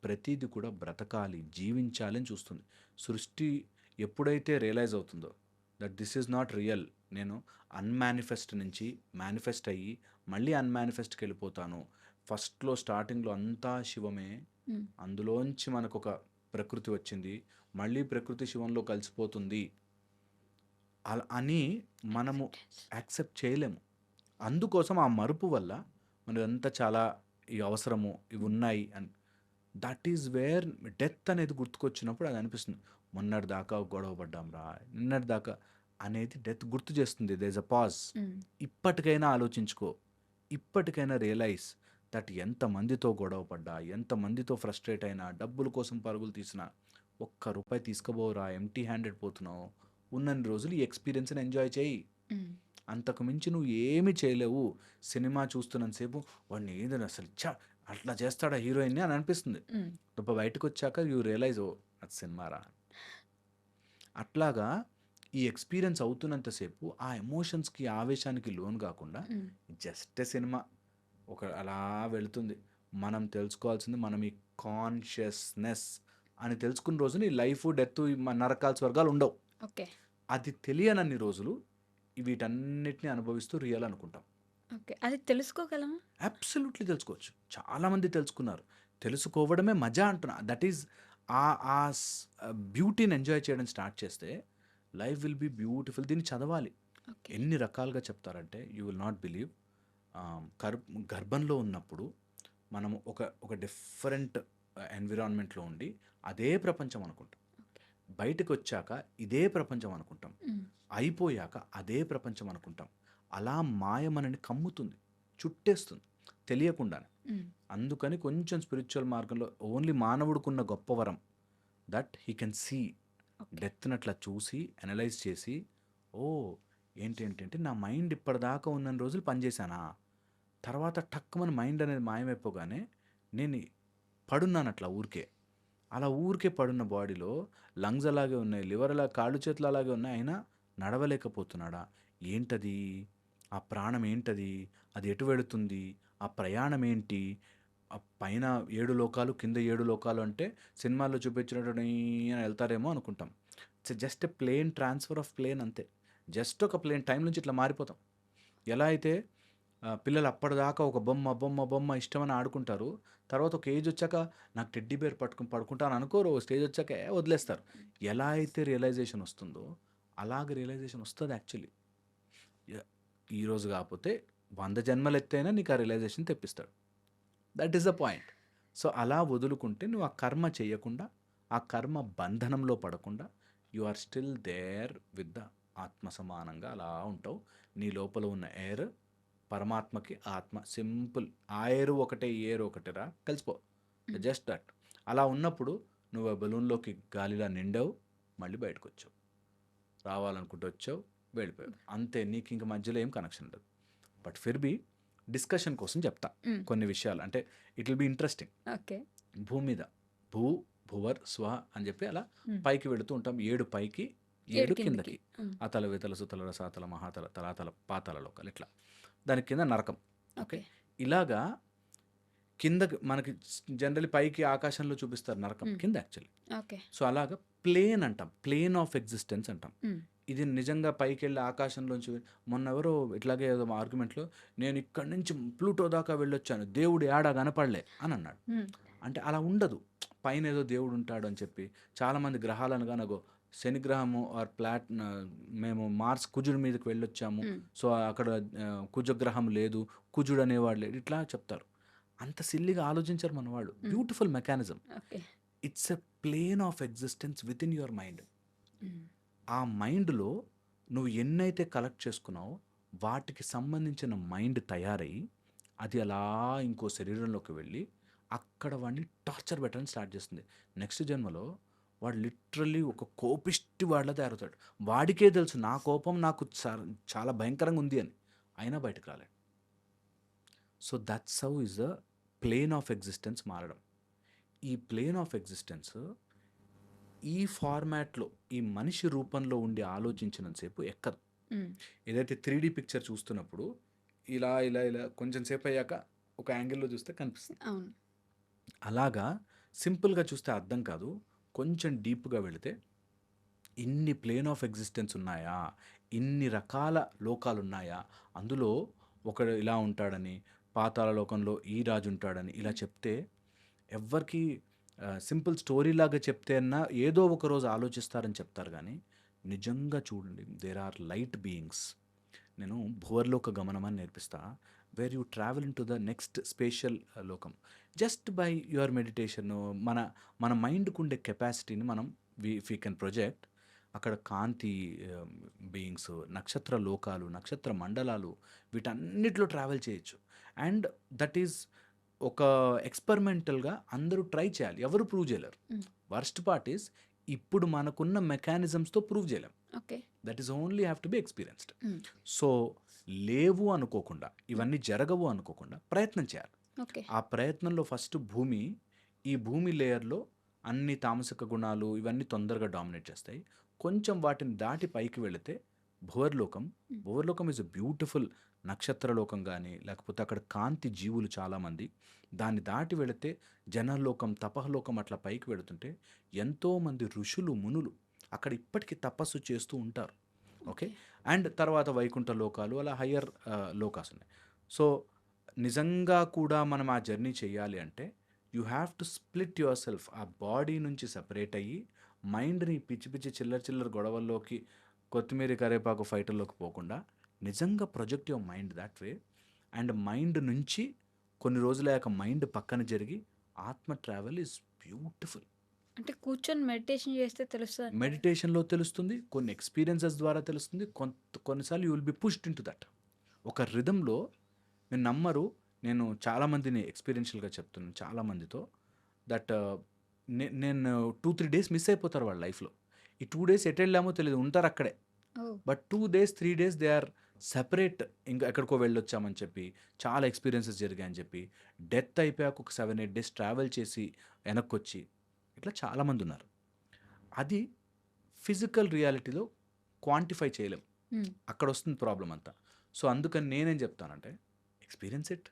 ప్రతీది కూడా బ్రతకాలి, జీవించాలి అని చూస్తుంది. సృష్టి ఎప్పుడైతే రియలైజ్ అవుతుందో that this is not real, నేను అన్‌మానిఫెస్ట్ నుంచి మానిఫెస్ట్ అయ్యి మళ్ళీ అన్‌మానిఫెస్ట్‌కి వెళ్ళిపోతాను. ఫస్ట్‌లో స్టార్టింగ్‌లో అంతా శివమే. హ్మ్. అందులోంచి మనకొక ప్రకృతి వచ్చింది. మళ్ళీ ప్రకృతి శివంలో కలిసిపోతుంది. అలా అని మనము యాక్సెప్టెన్స్. యాక్సెప్ట్ చేయలేము. అందుకోసం ఆ మరుపు వల్ల మనదంతా చాలా ఈ అవసరము, ఇవి హ్మ్. ఉన్నాయి అని దట్ ఈస్ వేర్ డెత్ అనేది గుర్తుకొచ్చినప్పుడు అది అనిపిస్తుంది. మొన్నటిదాకా గొడవ పడ్డాంరా, నిన్నటిదాకా అనేది డెత్ గుర్తు చేస్తుంది. There is a pause. Hmm. ఇప్పటికైనా ఆలోచించుకో. ఇప్పటికైనా రియలైజ్ దట్ ఎంతమందితో గొడవ పడ్డా, ఎంతమందితో ఫ్రస్ట్రేట్ అయినా, డబ్బుల కోసం పరుగులు తీసినా, ఒక్క రూపాయి తీసుకుపోవురా, ఎంప్టీ హ్యాండెడ్ పోతున్నావు. ఉన్నన్ని రోజులు ఈ ఎక్స్పీరియన్స్‌ని ఎంజాయ్ చెయ్యి. హ్మ్. అంతకు మించి నువ్వు ఏమి చేయలేవు. సినిమా చూస్తున్నంత సేపు వాడిని ఏదని అసలు అట్లా చేస్తాడా హీరోయిన్‌ని అని అనిపిస్తుంది. హ్మ్. బయటకొచ్చాక యూ రియలైజ్ ఓహ్! అది సినిమారా. అట్లాగా ఈ ఎక్స్‌పీరియన్స్ అవుతున్నంత సేపు ఆ ఎమోషన్స్‌కి, ఆవేశానికి లోను గాకుండా హ్మ్. జస్ట్ సినిమా ఒక అలా వెళుతుంది. మనం తెలుసుకోవాల్సింది మనం ఈ కాన్షియస్‌నెస్ అని తెలుసుకున్న రోజున ఈ లైఫు, డెత్తు, ఈ నరకాలు, స్వర్గాలు ఉండవు. ఓకే. అది తెలియనన్ని రోజులు వీటన్నిటిని అనుభవిస్తూ రియల్ అనుకుంటాం. ఓకే. అది తెలుసుకోగలమా? అబ్సల్యూట్‌లీ తెలుసుకోవచ్చు. చాలామంది తెలుసుకున్నారు. తెలుసుకోవడమే మజా అంటున్నా. దట్ ఈజ్ ఆహ్, ఆ స్ బ్యూటీని ఎంజాయ్ చేయడం స్టార్ట్ చేస్తే లైఫ్ విల్ బి బ్యూటిఫుల్. దీన్ని చదవాలి. ఓకే. ఎన్ని రకాలుగా చెప్తారంటే యూ విల్ నాట్ బిలీవ్. ఆహ్, గర్ గర్భంలో ఉన్నప్పుడు మనము ఒక డిఫరెంట్ ఎన్విరాన్మెంట్‌లో ఉండి అదే ప్రపంచం అనుకుంటాం. ఓకే. బయటకొచ్చాక ఇదే ప్రపంచం అనుకుంటాం. హ్మ్. అయిపోయాక అదే ప్రపంచం అనుకుంటాం. అలా మాయ మనని కమ్ముతుంది. చుట్టేస్తుంది తెలియకుండానే. హ్మ్. అందుకని కొంచెం స్పిరిచ్యువల్ మార్గంలో ఓన్లీ మానవుడికున్న గొప్ప వరం that he can see okay. డెత్‌ని అట్లా చూసి అనలైజ్ చేసి, ఓహ్! ఏంటేంటంటే నా మైండ్ ఇప్పటిదాకా ఉన్నన్ని రోజులు పనిచేశానా? తర్వాత టక్కుమని మైండ్ అనేది మాయమైపోగానే నేను పడున్నాను అట్లా ఊరికే. అలా ఊరికే పడున్న బాడీలో లంగ్స్ అలాగే ఉన్నాయి. లివర్ అలా కాళ్ళు చేతులు అలాగే ఉన్నాయి. అయినా నడవలేకపోతున్నాడా? ఏంటది? ఆ ప్రాణం ఏంటది? అది ఎటు వెళుతుంది? ఆ ప్రయాణం ఏంటి? ఆ పైన 7 లోకాలు, కింద 7 లోకాలు అంటే సినిమాల్లో చూపించినట్టు అని వెళ్తారేమో అనుకుంటాం. It's just a plane transfer of plane అంతే. జస్ట్ ఒక ప్లేన్ టైం నుంచి ఇట్లా మారిపోతాం. ఎలా అయితే పిల్లలు అప్పటిదాకా ఒక బొమ్మ, బొమ్మ, బొమ్మ ఇష్టమని ఆడుకుంటారు. తర్వాత ఒక ఏజ్ వచ్చాక నాకు టెడ్డీ బేర్ పట్టుకొని పడుకుంటాను అనుకోరు. ఓ స్టేజ్ వచ్చాక వదిలేస్తారు. ఎలా అయితే రియలైజేషన్ వస్తుందో అలాగ రియలైజేషన్ వస్తది యాక్చువల్లీ. య ఈరోజు కాకపోతే 100 జన్మలెత్తైనా నీకు ఆ రియలైజేషన్ తెప్పిస్తాడు. That is the point. So, అలా వదులుకుంటే నువ్వు ఆ కర్మ చేయకుండా, ఆ కర్మ బంధనంలో పడకుండా you are still there with the ఆత్మ సమానంగా అలా ఉంటావు. నీ లోపల ఉన్న ఎయిర్ పరమాత్మకి ఆత్మ సింపుల్. ఆ ఎయిర్ ఒకటే, ఈ ఎయిర్ ఒకటేరా కలిసిపో. హ్మ్. Just that. అలా ఉన్నప్పుడు నువ్వు ఆ బెలూన్‌లోకి గాలిలా నిండావు, మళ్ళీ బయటకొచ్చావు. రావాలనుకుంటే వచ్చావు, వెళ్ళిపోయావు. అంతే, నీకింక మధ్యలో ఏం కనెక్షన్ ఉండదు. బట్ ఫిర్ బీ డిస్కషన్ కోసం చెప్తా హ్మ్. కొన్ని విషయాలు. అంటే it will be interesting. Okay. భూమి మీద భూ, భువర్, స్వ అని చెప్పి అలా హ్మ్. పైకి వెళుతూ ఉంటాం. 7 పైకి, 7 7 కిందకి. కిందకి. హ్మ్. అతల, వితల, సుతల, రసాతల, మహాతల, తలాతల, పాతాళ లోకాలు ఇట్లా. దాని కింద నరకం. ఓకే. ఓకే. ఇలాగా కిందకి మనకి జనరల్లీ పైకి ఆకాశంలో చూపిస్తారు నరకం. హ్మ్. కింద యాక్చువల్లీ. ఓకే. సో అలాగా ప్లేన్ అంటాం. ప్లేన్ ఆఫ్ ఎగ్జిస్టెన్స్ అంటాం. హ్మ్. ఇది నిజంగా పైకెళ్ళి ఆకాశంలోంచి మొన్న ఎవరో ఇట్లాగే ఏదో ఆర్గ్యుమెంట్‌లో నేను ఇక్కడి నుంచి ప్లూటో దాకా వెళ్ళొచ్చాను. దేవుడు ఏడా కనపడలే అని అన్నాడు. హ్మ్. అంటే అలా ఉండదు. పైన ఏదో దేవుడు ఉంటాడు అని చెప్పి చాలామంది గ్రహాలను అగో శని గ్రహము ఆర్ మేము మార్స్ కుజుడి మీదకి వెళ్ళొచ్చాము. హ్మ్. సో అక్కడ కుజగ్రహం లేదు. కుజుడు అనేవాడు లేడు. ఇట్లా చెప్తారు. అంత సిల్లీగా ఆలోచించరు మన వాళ్ళు. Hmm. Beautiful mechanism. Okay. It's a plane of existence within your mind. Hmm. ఆ మైండ్‌లో నువ్వు ఎన్నైతే కలెక్ట్ చేసుకున్నావో వాటికి సంబంధించిన మైండ్ తయారయ్యి అది అలా ఇంకో శరీరంలోకి వెళ్ళి అక్కడ వాడిని టార్చర్ పెట్టడం స్టార్ట్ చేస్తుంది. నెక్స్ట్ జన్మలో వాడు లిటరల్లీ ఒక కోపిష్టి వాడిలా తయారవుతాడు. వాడికే తెలుసు నా కోపం నాకు చాలా భయంకరంగా ఉంది అని. అయినా బయటకు రాలేడు. So that's how is the plane of existence మారడం. ఈ ప్లేన్ ఆఫ్ ఎగ్జిస్టెన్స్ ఈ ఫార్మాట్‌లో ఈ మనిషి రూపంలో ఉండి ఆలోచించినంత సేపు ఎక్కదు. హ్మ్. ఏదైతే 3 పిక్చర్ చూస్తున్నప్పుడు ఇలా, ఇలా, ఇలా కొంచెం సేపయ్యాక ఒక యాంగిల్‌లో చూస్తే కనిపిస్తుంది. అవును. అలాగా సింపుల్‌గా చూస్తే అర్థం కాదు. కొంచెం డీప్‌గా వెళితే ఇన్ని ప్లేన్ ఆఫ్ ఎగ్జిస్టెన్స్ ఉన్నాయా? ఇన్ని రకాల లోకాలున్నాయా? అందులో ఒకడు ఇలా ఉంటాడని, పాతాళ లోకంలో ఈ రాజు ఉంటాడని ఇలా చెప్తే ఎవ్వరికీ సింపుల్ స్టోరీలాగా చెప్తే అన్నా ఏదో ఒక రోజు ఆలోచిస్తారని చెప్తారు గానీ, నిజంగా చూడండి దేర్ ఆర్ లైట్ బీయింగ్స్. నేను భువర్లోక గమనం అని నేర్పిస్తా. Where you travel into the next spatial లోకం. జస్ట్ బై యువర్ మెడిటేషన్ మన మన మైండ్‌కు ఉండే కెపాసిటీని మనం ఇఫ్ వీ కెన్ ప్రొజెక్ట్ అక్కడ కాంతి బీయింగ్స్, నక్షత్ర లోకాలు, నక్షత్ర మండలాలు వీటన్నిటిలో ట్రావెల్ చేయొచ్చు. అండ్ దట్ ఈస్ ఒక ఎక్స్పెరిమెంటల్‌గా అందరూ ట్రై చేయాలి. ఎవరు ప్రూవ్ చేయలేరు. హ్మ్. వర్స్ట్ పార్ట్ ఈస్ ఇప్పుడు మనకున్న మెకానిజమ్స్‌తో ప్రూవ్ చేయలేం. Okay. That is only have to be experienced. హ్మ్. సో, లేవు అనుకోకుండా, ఇవన్నీ జరగవు అనుకోకుండా ప్రయత్నం చేయాలి. ఓకే. ఆ ప్రయత్నంలో ఫస్ట్ భూమి, ఈ భూమి లేయర్‌లో అన్ని తామసిక గుణాలు ఇవన్నీ తొందరగా డామినేట్ చేస్తాయి. కొంచెం వాటిని దాటి పైకి వెళితే భువర్లోకం. హ్మ్. భువర్లోకం ఈస్ ఎ బ్యూటిఫుల్ నక్షత్రలోకం గానీ, లేకపోతే అక్కడ కాంతి జీవులు చాలామంది. దాన్ని దాటి వెళితే జనలోకం, తపఃలోకం అట్లా పైకి వెళుతుంటే ఎంతోమంది ఋషులు, మునులు అక్కడ ఇప్పటికి తపస్సు చేస్తూ ఉంటారు. ఓకే. ఓకే. అండ్ తర్వాత వైకుంఠ లోకాలు అలా హయ్యర్ లోకాస్ ఉన్నాయి. సో, నిజంగా కూడా మనం ఆ జర్నీ చేయాలి అంటే you have to split your self. ఆ బాడీ నుంచి సెపరేట్ అయ్యి మైండ్‌ని పిచ్చి పిచ్చి చిల్లర చిల్లర గొడవల్లోకి, కొత్తిమీర కరివేపాకు ఫైటుల్లోకి పోకుండా నిజంగా project your mind that way. And mind నుంచి కొన్ని రోజులయ్యాక మైండ్ పక్కన జరిగి ఆత్మ ట్రావెల్ ఈజ్ బ్యూటిఫుల్. అంటే కూర్చొని మెడిటేషన్ చేస్తే తెలుస్తదంటారా? మెడిటేషన్‌లో తెలుస్తుంది. కొన్ని ఎక్స్‌పీరియన్సెస్ ద్వారా తెలుస్తుంది. కొన్నిసార్లు you will be pushed into that. ఒక రిథమ్‌లో మీరు నమ్మరు. నేను చాలామందిని ఎక్స్‌పీరియన్షియల్‌గా చెప్తున్నాను చాలామందితో. దట్ నేను 2, 3 డేస్ మిస్ అయిపోతారు వాళ్ళ లైఫ్‌లో. ఈ 2 డేస్ ఎటెళ్ళామో తెలీదు. ఉంటారక్కడే. Oh! But 2 days, 3 days they are separate. ఇంకా ఎక్కడికో వెళ్ళొచ్చామని చెప్పి, చాలా ఎక్స్‌పీరియన్సెస్ జరిగాయని చెప్పి, డెత్ అయిపోయాక ఒక 7, 8 డేస్ ట్రావెల్ చేసి వెనక్కొచ్చి, ఇట్లా చాలామందున్నారు. అది ఫిజికల్ రియాలిటీలో క్వాంటిఫై చేయలేం. హ్మ్. అక్కడొస్తుంది ప్రాబ్లమ్ అంతా. సో, అందుకని నేనేం చెప్తానంటే experience it.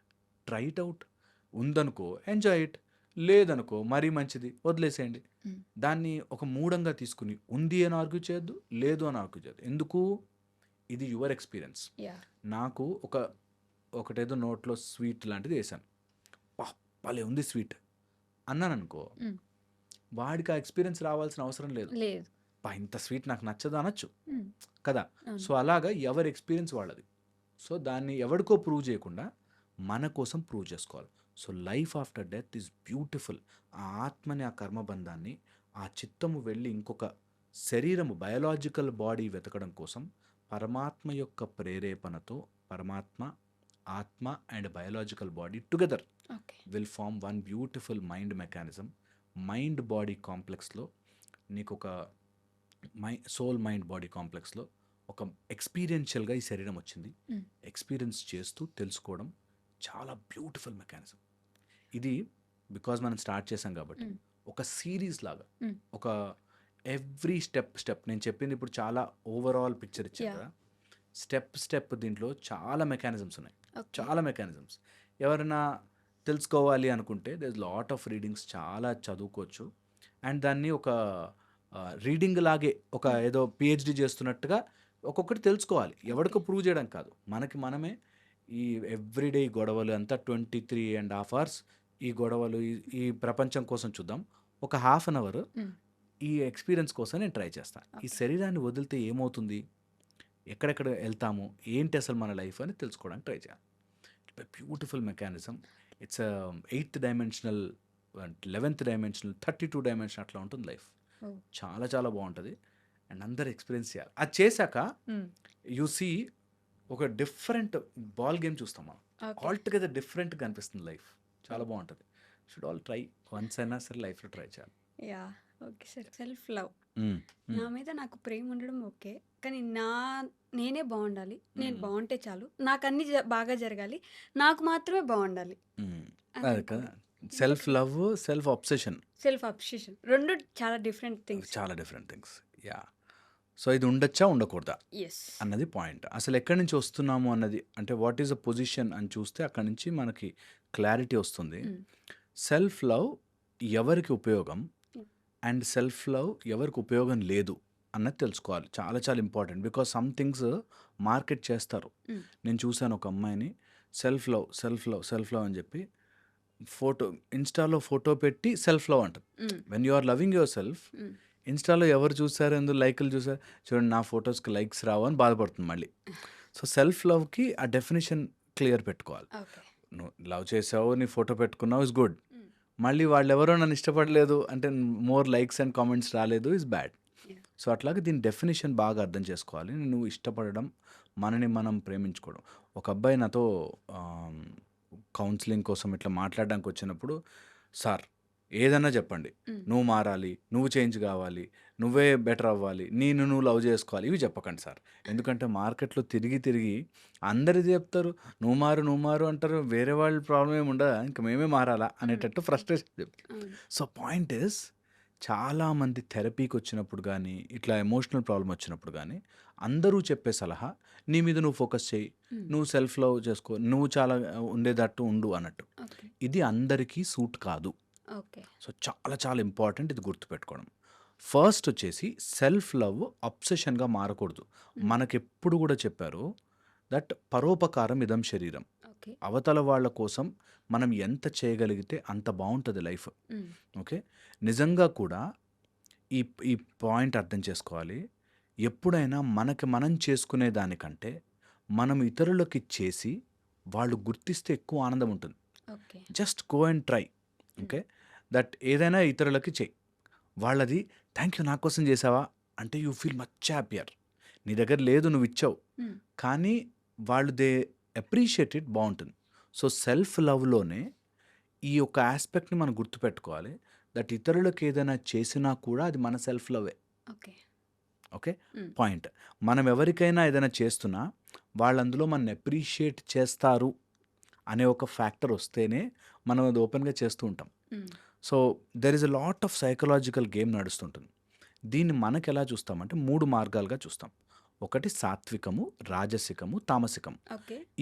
Try it out. ఉందనుకో ఎంజాయ్ ఇట్. లేదనుకో మరీ మంచిది వదిలేసేయండి. హ్మ్. దాన్ని ఒక మూఢంగా తీసుకొని ఉంది అని ఆర్గ్యూ చేయొద్దు. లేదు అని ఆర్గ్యూ చేయొద్దు. ఎందుకు? ఇది యువర్ ఎక్స్‌పీరియన్స్. యాహ్! నాకు ఒకటేదో నోట్లో స్వీట్ లాంటిది ఏశాను. అబ్బా! భలే ఉంది స్వీట్ అన్నాననుకో, హ్మ్. వాడికి ఆ ఎక్స్‌పీరియన్స్ రావాల్సిన అవసరం లేదు. లేదు. అబ్బా! ఇంత స్వీట్ నాకు నచ్చదు అనొచ్చు హ్మ్. కదా! అవును. సో, అలాగా ఎవరి ఎక్స్‌పీరియన్స్ వాళ్ళది. సో, దాన్ని ఎవడికో ప్రూవ్ చేయకుండా మన కోసం ప్రూవ్ చేసుకోవాలి. So, life after death is beautiful. ఆ ఆత్మని, ఆ కర్మబంధాన్ని, ఆ చిత్తము వెళ్ళి ఇంకొక శరీరము బయోలాజికల్ బాడీ వెతకడం కోసం పరమాత్మ యొక్క ప్రేరేపణతో పరమాత్మ, ఆత్మ and biological body together okay. Will form one beautiful mind mechanism. Mind body కాంప్లెక్స్లో నీకు ఒక సోల్ మైండ్ బాడీ కాంప్లెక్స్లో ఒక ఎక్స్పీరియన్షియల్గా ఈ శరీరం వచ్చింది. హ్మ్. ఎక్స్పీరియన్స్ చేస్తూ తెలుసుకోవడం చాలా బ్యూటిఫుల్ మెకానిజం. ఇది బికాజ్ మనం స్టార్ట్ చేసాం కాబట్టి హ్మ్. ఒక సిరీస్ లాగా హ్మ్. ఒక ఎవ్రీ స్టెప్ నేను చెప్పింది ఇప్పుడు చాలా ఓవరాల్ పిక్చర్ ఇచ్చాను Yeah. కదా. స్టెప్ దీంట్లో చాలా మెకానిజమ్స్ ఉన్నాయి. ఓకే. చాలా మెకానిజమ్స్ ఎవరైనా తెలుసుకోవాలి అనుకుంటే they is lot of readings, చాలా చదువుకోవచ్చు. అండ్ దాన్ని ఒక రీడింగ్ లాగే ఒక ఏదో పిహెచ్డి చేస్తున్నట్టుగా ఒక్కొక్కటి తెలుసుకోవాలి. ఎవరికో ప్రూవ్ చేయడం కాదు, మనకి మనమే. ఈ ఎవ్రీడే ఈ గొడవలు అంతా 23.5 hours ఈ గొడవలు ఈ ప్రపంచం కోసం చూద్దాం. ఒక హాఫ్ అన్ అవర్ హ్మ్. ఈ ఎక్స్పీరియన్స్ కోసం నేను ట్రై చేస్తాను. ఈ ఓకే. శరీరాన్ని వదిలితే ఏమవుతుంది, ఎక్కడెక్కడ వెళ్తాము, ఏంటి అసలు మన లైఫ్ అని తెలుసుకోవడానికి ట్రై చేయాలి. Beautiful mechanism. It's 8th dimensional, 11th dimensional, 32 dimension అట్లా ఉంటుంది లైఫ్. ఓ. చాలా చాలా బాగుంటుంది అండ్ అందరు ఎక్స్పీరియన్స్ చేయాలి. అది చేశాక హ్మ్. యూ సీ ఒక డిఫరెంట్ బాల్ గేమ్ చూస్తాం మనం. ఓకే. ఆల్ టుగెదర్ డిఫరెంట్గా అనిపిస్తుంది లైఫ్. చాలా బాగుంటుంది. షుడ్ ఆల్ ట్రై వన్స్ అయినా సరే లైఫ్లో ట్రై చేయాలి. Yeah. Okay sir. Self love. మ్మ్. నా మీద నాకు ప్రేమ ఉండడం ఓకే. కానీ నేనే బాగుండాలి. నేను మ్మ్. బాగుంటే చాలు. నాకు అన్ని బాగా జరగాలి. నాకు మాత్రమే బాగుండాలి మ్మ్. అని అదే కదా, అనుకోవడం. Self love, self obsession self appreciation రెండు చాలా డిఫరెంట్ థింగ్స్. చాలా డిఫరెంట్ థింగ్స్. యా. సో ఇది ఉండొచ్చా ఉండకూడదా ఎస్. అన్నది పాయింట్. అసలు ఎక్కడి నుంచి వస్తున్నాము అన్నది, అంటే వాట్ ఈస్ అ పొజిషన్ అని చూస్తే అక్కడి నుంచి మనకి క్లారిటీ వస్తుంది. సెల్ఫ్ లవ్ ఎవరికి ఉపయోగం అండ్ సెల్ఫ్ లవ్ ఎవరికి ఉపయోగం లేదు అన్నది తెలుసుకోవాలి. చాలా చాలా important. Because some things market చేస్తారు. నేను చూశాను ఒక అమ్మాయిని self love self love self love అని చెప్పి ఫోటో ఇన్స్టాలో ఫోటో పెట్టి సెల్ఫ్ లవ్ అంటుంది. When you are loving yourself, ఇన్స్టాలో ఎవరు చూసారు, ఎందుకు లైకులు చూసారు, చూడండి నా ఫొటోస్కి లైక్స్ రావు అని బాధపడుతుంది మళ్ళీ. సో సెల్ఫ్ లవ్కి ఆ డెఫినేషన్ క్లియర్ పెట్టుకోవాలి. ఓకే. నువ్వు లవ్ చేసావు, నీ ఫోటో పెట్టుకున్నావు, ఇస్ గుడ్. మళ్ళీ వాళ్ళు ఎవరో నన్ను ఇష్టపడలేదు అంటే మోర్ లైక్స్ అండ్ కామెంట్స్ రాలేదు, ఇస్ బ్యాడ్. సో అట్లాగే దీని డెఫినేషన్ బాగా అర్థం చేసుకోవాలి. నువ్వు ఇష్టపడడం, మనని మనం ప్రేమించుకోవడం. ఒక అబ్బాయి నాతో కౌన్సిలింగ్ కోసం ఇట్లా మాట్లాడడానికి వచ్చినప్పుడు, సార్ ఏదన్నా చెప్పండి, నువ్వు మారాలి, నువ్వు చేంజ్ కావాలి, నువ్వే బెటర్ అవ్వాలి, నువ్వు లవ్ చేసుకోవాలి, ఇవి చెప్పకండి సార్. ఎందుకంటే మార్కెట్లో తిరిగి అందరిది చెప్తారు, నువ్వు మారు అంటారు, వేరే వాళ్ళ ప్రాబ్లం ఏమి ఉండదా, ఇంకా మేమే మారాలా అనేటట్టు ఫ్రస్ట్రేషన్ చెప్తారు. సో పాయింట్ ఇస్, చాలామంది థెరపీకి వచ్చినప్పుడు కానీ ఇట్లా ఎమోషనల్ ప్రాబ్లం వచ్చినప్పుడు కానీ అందరూ చెప్పే సలహా, నీ మీద నువ్వు ఫోకస్ చేయి, నువ్వు సెల్ఫ్ లవ్ చేసుకో, నువ్వు చాలా ఉండేటట్టు ఉండు అన్నట్టు. ఇది అందరికీ సూట్ కాదు. ఓకే. సో చాలా చాలా ఇంపార్టెంట్ ఇది గుర్తుపెట్టుకోవడం. ఫస్ట్ వచ్చేసి సెల్ఫ్ లవ్ అబ్సెషన్గా మారకూడదు. మనకెప్పుడు కూడా చెప్పారు దట్ పరోపకారం ఇదం శరీరం. ఓకే. అవతల వాళ్ళ కోసం మనం ఎంత చేయగలిగితే అంత బాగుంటుంది లైఫ్. ఓకే. నిజంగా కూడా ఈ ఈ పాయింట్ అర్థం చేసుకోవాలి. ఎప్పుడైనా మనకి మనం చేసుకునే దానికంటే మనం ఇతరులకి చేసి వాళ్ళు గుర్తిస్తే ఎక్కువ ఆనందం ఉంటుంది. Okay. Just go and try. Okay. That ఏదైనా ఇతరులకి చెయ్యి, వాళ్ళది థ్యాంక్ యూ నా కోసం చేసావా అంటే యూ ఫీల్ మచ్ హ్యాపియర్. నీ దగ్గర లేదు, నువ్వు ఇచ్చావు, కానీ వాళ్ళు దే అప్రిషియేట్ ఇట్, బాగుంటుంది. సో సెల్ఫ్ లవ్లోనే ఈ యొక్క ఆస్పెక్ట్ని మనం గుర్తుపెట్టుకోవాలి. దట్ ఇతరులకు ఏదైనా చేసినా కూడా అది మన సెల్ఫ్ లవ్వే. ఓకే. ఓకే. పాయింట్, మనం ఎవరికైనా ఏదైనా చేస్తున్నా వాళ్ళు అందులో మన అప్రిషియేట్ చేస్తారు అనే ఒక ఫ్యాక్టర్ వస్తేనే మనం అది ఓపెన్గా చేస్తూ ఉంటాం. So there is a lot of psychological game నడుస్తుంటుంది. దీన్ని మనకు ఎలా చూస్తామంటే 3 మార్గాలుగా చూస్తాం. ఒకటి సాత్వికము, రాజసికము, తామసికము.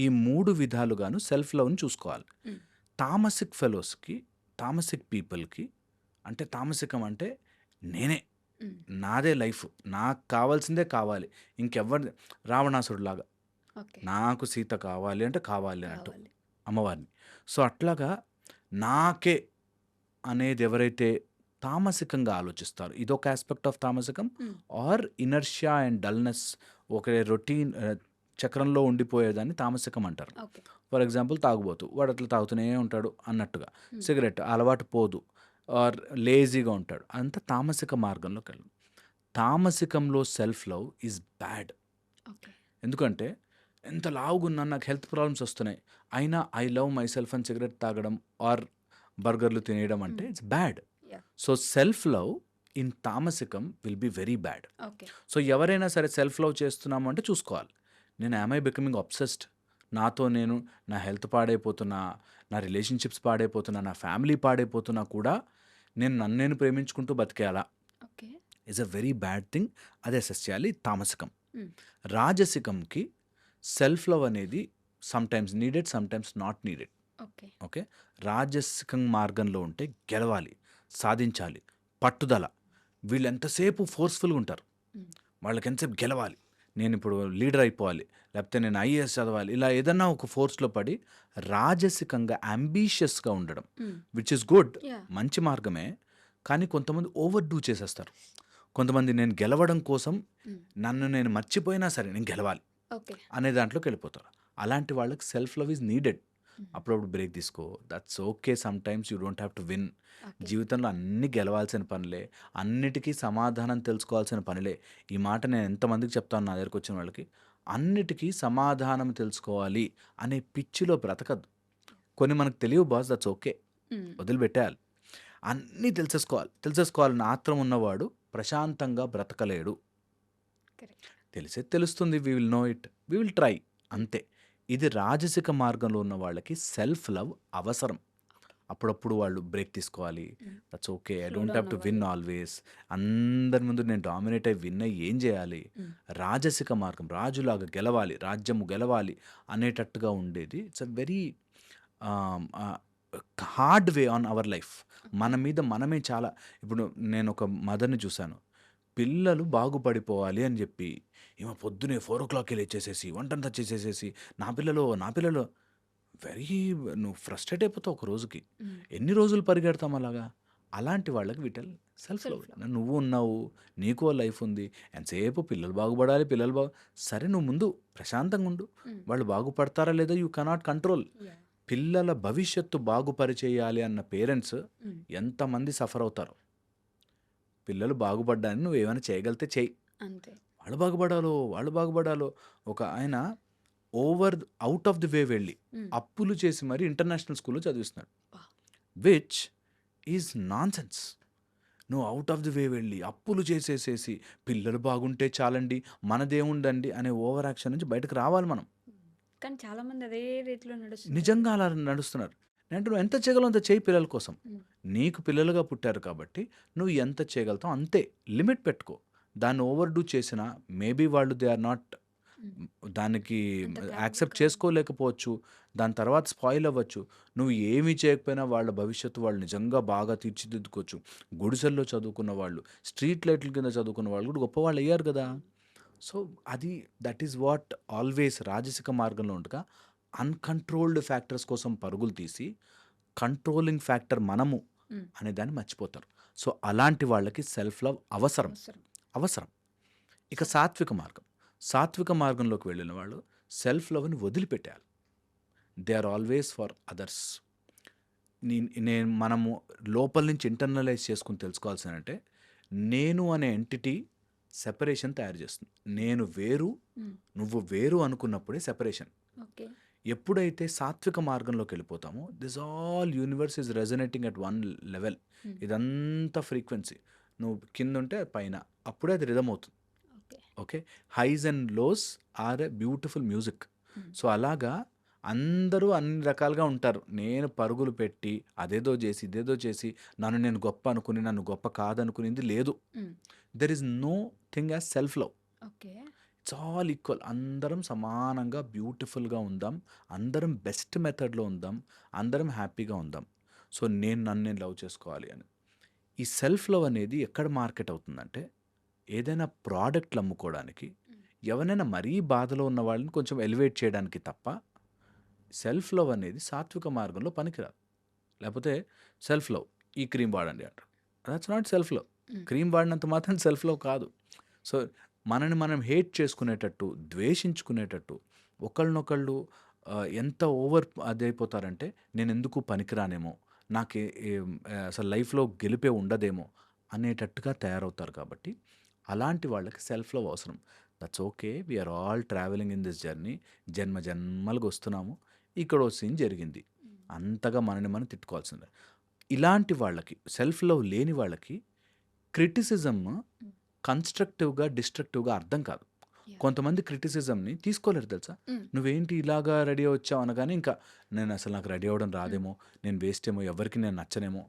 ఈ 3 విధాలుగాను సెల్ఫ్ లవ్ని చూసుకోవాలి. తామసిక్ ఫెలోస్కి, తామసిక్ పీపుల్కి, అంటే తామసికం అంటే నేనే, నాదే లైఫ్, నాకు కావాల్సిందే కావాలి, ఇంకెవరి, రావణాసురులాగా నాకు సీత కావాలి అంటే కావాలి అన్నట్టు అమ్మవారిని. సో అట్లాగా నాకే అనేది ఎవరైతే తామసికంగా ఆలోచిస్తారు, ఇదొక ఆస్పెక్ట్ ఆఫ్ తామసికం. ఆర్ ఇనర్షియా అండ్ డల్నెస్, ఒక రొటీన్ చక్రంలో ఉండిపోయేదాన్ని తామసికం అంటారు. ఫర్ ఎగ్జాంపుల్ తాగుబోతు, వాడు అట్లా తాగుతూనే ఉంటాడు అన్నట్టుగా, సిగరెట్ అలవాటు పోదు, ఆర్ లేజీగా ఉంటాడు, అంతా తామసిక మార్గంలోకి వెళ్ళదు. తామసికంలో self love is bad. Okay. ఎందుకంటే ఎంత లావుగున్నాను, నాకు హెల్త్ ప్రాబ్లమ్స్ వస్తున్నాయి, అయినా ఐ లవ్ మై సెల్ఫ్ అని సిగరెట్ తాగడం ఆర్ బర్గర్లు తినేయడం అంటే hmm. It's bad. Yeah! So self love in తామసికం will be very bad. Okay. So ఎవరైనా సరే సెల్ఫ్ లవ్ చేస్తున్నాము అంటే చూసుకోవాలి. నేను యామ్ ఐ బికమింగ్ అబ్సెస్డ్? నాతో నేను, నా హెల్త్ పాడైపోతున్నా, నా రిలేషన్షిప్స్ పాడైపోతున్నా, నా ఫ్యామిలీ పాడైపోతున్నా కూడా నేను నన్ను నేను ప్రేమించుకుంటూ బతికేయాలా? Okay. Is a very bad thing. అది అసెస్ చేయాలి. తామసికం. హ్మ్. రాజసికంకి సెల్ఫ్ లవ్ అనేది sometimes needed, sometimes not needed. Okay. Okay. రాజసికం మార్గంలో ఉంటే గెలవాలి, సాధించాలి, పట్టుదల. వీళ్ళు ఎంతసేపు ఫోర్స్‌ఫుల్‌గా ఉంటారు. హ్మ్. వాళ్ళకి ఎంతసేపు గెలవాలి, నేను ఇప్పుడు లీడర్ అయిపోవాలి, లేకపోతే నేను ఐఏఎస్ చదవాలి, ఇలా ఏదన్నా ఒక ఫోర్స్‌లో పడి రాజసికంగా అంబిషియస్‌గా ఉండడం హ్మ్. Which is good, yeah! మంచి మార్గమే. కానీ కొంతమంది ఓవర్ డూ చేసేస్తారు. కొంతమంది నేను గెలవడం కోసం హ్మ్. నన్ను నేను మర్చిపోయినా సరే నేను గెలవాలి ఓకే. అనే దాంట్లోకి వెళ్ళిపోతారు. అలాంటి వాళ్ళకి సెల్ఫ్ లవ్ ఈజ్ నీడెడ్. హ్మ్. అప్పుడప్పుడు బ్రేక్ తీసుకో. That's okay. Sometimes you don't have to win. Okay. జీవితంలో అన్నీ గెలవాల్సిన పనులే. అన్నిటికీ సమాధానం తెలుసుకోవాల్సిన పనులే. ఈ మాట నేను ఎంతమందికి చెప్తాను నా దగ్గరకొచ్చిన వాళ్ళకి. అన్నిటికీ సమాధానం తెలుసుకోవాలి అనే పిచ్చిలో బ్రతకద్దు. కొన్ని మనకు తెలియవు బాస్, దట్స్ ఓకే. హ్మ్. వదిలిపెట్టేయాలి. అన్నీ తెలిసేసుకోవాలి. తెలిసేసుకోవాలని ఆత్రం ఉన్నవాడు ప్రశాంతంగా బ్రతకలేడు. కరెక్ట్. తెలిసేది తెలుస్తుంది. We will know it. We will try. Hmm. అంతే. ఇది రాజసిక మార్గంలో ఉన్న వాళ్ళకి సెల్ఫ్ లవ్ అవసరం. అప్పుడప్పుడు వాళ్ళు బ్రేక్ తీసుకోవాలి. హ్మ్. That's okay. I slow don't have down to win అవ్వాలి. ఆల్వేస్. అందరి ముందు నేను డామినేట్ అయ్యి విన్ అయ్యి ఏం చేయాలి? హ్మ్. రాజసిక మార్గం, రాజులాగా గెలవాలి, రాజ్యము గెలవాలి అనేటట్టుగా ఉండేది. ఇట్స్ అ వెరీ ఆహ్, ఆహ్, hard way on our life. మన ఓకే. మీద మనమే చాలా, ఇప్పుడు నేనొక మదర్‌ని చూసాను. పిల్లలు బాగుపడిపోవాలి అని జెప్పి, ఈమె పొద్దున్నే 4:00కే లేచేసేసి, వంటంతా చేసేసేసి, నా పిల్లలు వెరీ నువ్వు ఫ్రస్ట్రేట్ అయిపోతావు ఒక రోజుకి. హ్మ్. ఎన్ని రోజులు పరిగెడతాం అలాగా? అలాంటి వాళ్ళకి సెల్ఫ్ లవ్. Self love. నువ్వు ఉన్నావు, నీకు ఓ లైఫ్ ఉంది. ఎంతసేపు పిల్లలు బాగుపడాలి, సరే నువ్వు ముందు ప్రశాంతంగా ఉండు. హ్మ్. వాళ్ళు బాగుపడతారా లేదో యూ కెనాట్ కంట్రోల్. యాహ్! పిల్లల భవిష్యత్తు బాగుపరిచేయాలి అన్న పేరెంట్స్ హ్మ్. ఎంతమంది సఫర్ అవుతారో. పిల్లలు బాగుపడ్డానికి నువ్వేమైనా చేయగలిగితే చెయ్యి. అంతే. వాళ్ళు బాగుపడాలో. ఒక ఆయన ఔట్ ఆఫ్ ది వే వెళ్ళి, హ్మ్. అప్పులు చేసి మరి ఇంటర్నేషనల్ స్కూల్‌లో చదివిస్తున్నాడు. అబ్బా! Which is nonsense. నువ్వు ఔట్ ఆఫ్ ది వే వెళ్ళి, అప్పులు చేసేసేసి, పిల్లలు బాగుంటే చాలండి, మనదేముందండి అనే ఓవర్ యాక్షన్ నుంచి బయటకు రావాలి మనం. హ్మ్. కానీ చాలామంది అదే రీతిలో నడుస్తుంటారు నిజంగా కదా! అలా నడుస్తున్నారు. నేనంటే నువ్వు ఎంత చేయగలవో అంత చెయ్యి పిల్లల కోసం. హ్మ్. నీకు పిల్లలుగా పుట్టారు కాబట్టి, నువ్వు ఎంత చేయగలుగుతావో అంతే. లిమిట్ పెట్టుకో. దాన్ని ఓవర్ డూ చేసినా మేబీ వాళ్ళు దే ఆర్ నాట్ హ్మ్. దానికి అంత క్యాపబుల్ యాక్సెప్ట్ కాదు. చేసుకోలేకపోవచ్చు. దాని తర్వాత స్పాయిల్ అవ్వచ్చు. నువ్వు ఏమి చేయకపోయినా వాళ్ళ భవిష్యత్తు వాళ్ళు నిజంగా బాగా తీర్చిదిద్దుకోవచ్చు. గుడిసెల్లో చదువుకున్న వాళ్ళు, స్ట్రీట్ లైట్ల కింద చదువుకున్న వాళ్ళు కూడా గొప్పవాళ్ళు అయ్యారు కదా! హ్మ్. సో, అది దట్ ఈస్ వాట్ ఆల్వేస్ రాజసిక మార్గంలో ఉండగా అన్‌కంట్రోల్డ్ ఫ్యాక్టర్స్ కోసం పరుగులు తీసి, కంట్రోలింగ్ ఫ్యాక్టర్ మనము హ్మ్. అనే దాన్ని మర్చిపోతారు. సో, అలాంటి వాళ్ళకి సెల్ఫ్ లవ్ అవసరం. అవసరం. అవసరం. ఇక సో సాత్విక మార్గం. సాత్విక మార్గంలోకి వెళ్ళిన వాళ్ళు సెల్ఫ్ లవ్‌ని వదిలిపెట్టేయాలి. They are always for others. నేను మనము లోపల నుంచి ఇంటర్నలైజ్ చేసుకొని తెలుసుకోవాల్సిందంటే, నేను అనే ఎంటిటీ సెపరేషన్ తయారు చేస్తుంది. నేను వేరు, హ్మ్. నువ్వు వేరు అనుకున్నప్పుడే సెపరేషన్. ఓకే. ఎప్పుడైతే సాత్విక మార్గంలోకి వెళ్ళిపోతామో, this all universe is resonating at one level. Hmm. ఇదంతా ఫ్రీక్వెన్సీ. నువ్వు కిందుంటే పైన. అప్పుడే అది రిథమ్ అవుతుంది. Okay. Okay. Highs and lows are a beautiful music. Hmm. So, అలాగా అందరూ అన్ని రకాలుగా ఉంటారు. నేను పరుగులు పెట్టి, అదేదో చేసి, ఇదేదో చేసి, నన్ను నేను గొప్ప అనుకుని, నన్ను గొప్ప కాదనుకునింది లేదు. Hmm. There is no thing as self love. Okay. It's all equal. అందరం సమానంగా బ్యూటిఫుల్‌గా ఉందాం. అందరం బెస్ట్ మెథడ్‌లో ఉందాం. అందరం హ్యాపీగా ఉందాం. సో, నేను నన్ను నేను లవ్ చేసుకోవాలి అని. ఈ సెల్ఫ్ లవ్ అనేది ఎక్కడ మార్కెట్ అవుతుందంటే, ఏదైనా ప్రోడక్ట్‌లు అమ్ముకోవడానికి, హ్మ్. ఎవరినైనా మరీ బాధలో ఉన్న వాళ్ళని కొంచెం ఎలివేట్ చేయడానికి తప్ప, సెల్ఫ్ లవ్ అనేది సాత్విక మార్గంలో పనికిరాదు. లేపోతే సెల్ఫ్ లవ్, ఈ క్రీమ్ వాడండి అంటారు. That's not self love. హ్మ్. క్రీమ్ వాడినంత మాత్రం సెల్ఫ్ లవ్ కాదు. సో, మనని మనం హేట్ చేసుకునేటట్టు, ద్వేషించుకునేటట్టు, ఒకళ్ళనొకళ్ళు ఎంత ఓవర్ అదైపోతారంటే, నేనెందుకు పనికిరానేమో, నాకే అసలు లైఫ్‌లో గెలుపే ఉండదేమో అనేటట్టుగా తయారవుతారు కాబట్టి, అలాంటి వాళ్ళకి సెల్ఫ్ లవ్ అవసరం. That's okay. We are all travelling in this journey. జన్మ జన్మలుగా వస్తున్నాము. ఇక్కడో సీన్ జరిగింది. హ్మ్. అంతగా మనని మనం తిట్టుకోవాల్సిందే. ఇలాంటి వాళ్ళకి సెల్ఫ్ లవ్ లేని వాళ్ళకి క్రిటిసిజం హ్మ్. కన్‌స్ట్రక్టివ్‌గా, డిస్ట్రక్టివ్‌గా అర్థం కాదు. యాహ్! కొంతమంది క్రిటిసిజంని తీసుకోలేరు తెలుసా? హ్మ్. "నువ్వేంటి ఇలాగా రెడీ వచ్చావు" అనగానే ఇంకా నేనసలు నాకు రెడీ అవ్వడం హ్మ్. రాదేమో, నేను వేస్ట్ ఏమో, ఎవరికీ నేను నచ్చనేమో.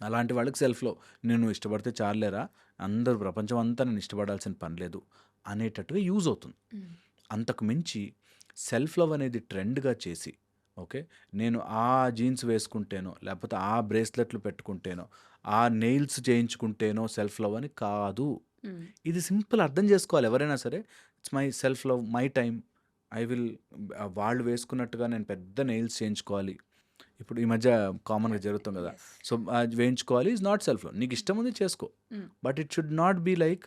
అలాంటి వాళ్ళకి సెల్ఫ్ లవ్. "నేను ఇష్టపడితే చాల్లేరా, అందరూ ప్రపంచం అంతా నన్ను ఇష్టపడాల్సిన పని లేదు" అనేటట్టుగా యూజ్ అవుతుంది. హ్మ్. అంతకు మించి సెల్ఫ్ లవ్ అనేది ట్రెండ్‌గా చేసి, ఓకే. నేను ఆ జీన్స్ వేసుకుంటేనో, లేపోతే ఆ బ్రేస్లెట్లు పెట్టుకుంటేనో, ఆ నెయిల్స్ చేయించుకుంటేనో సెల్ఫ్ లవ్ అని కాదు. హ్మ్. ఇది సింపుల్ అర్థం చేసుకోవాలి ఎవరైనా సరే. It's my self love, my time. I will వాళ్ళు వేసుకున్నట్టుగా నేను పెద్ద నెయిల్స్ చేయించుకోవాలి. ఇప్పుడు ఈ మధ్య కామన్‌గా జరుగుతుంది గదా! యెస్. సో, అది వేయించుకోవాలి ఈజ్ నాట్ సెల్ఫ్ లవ్. నీకిష్టం ఉంది చేసుకో. Hmm. But it should not be like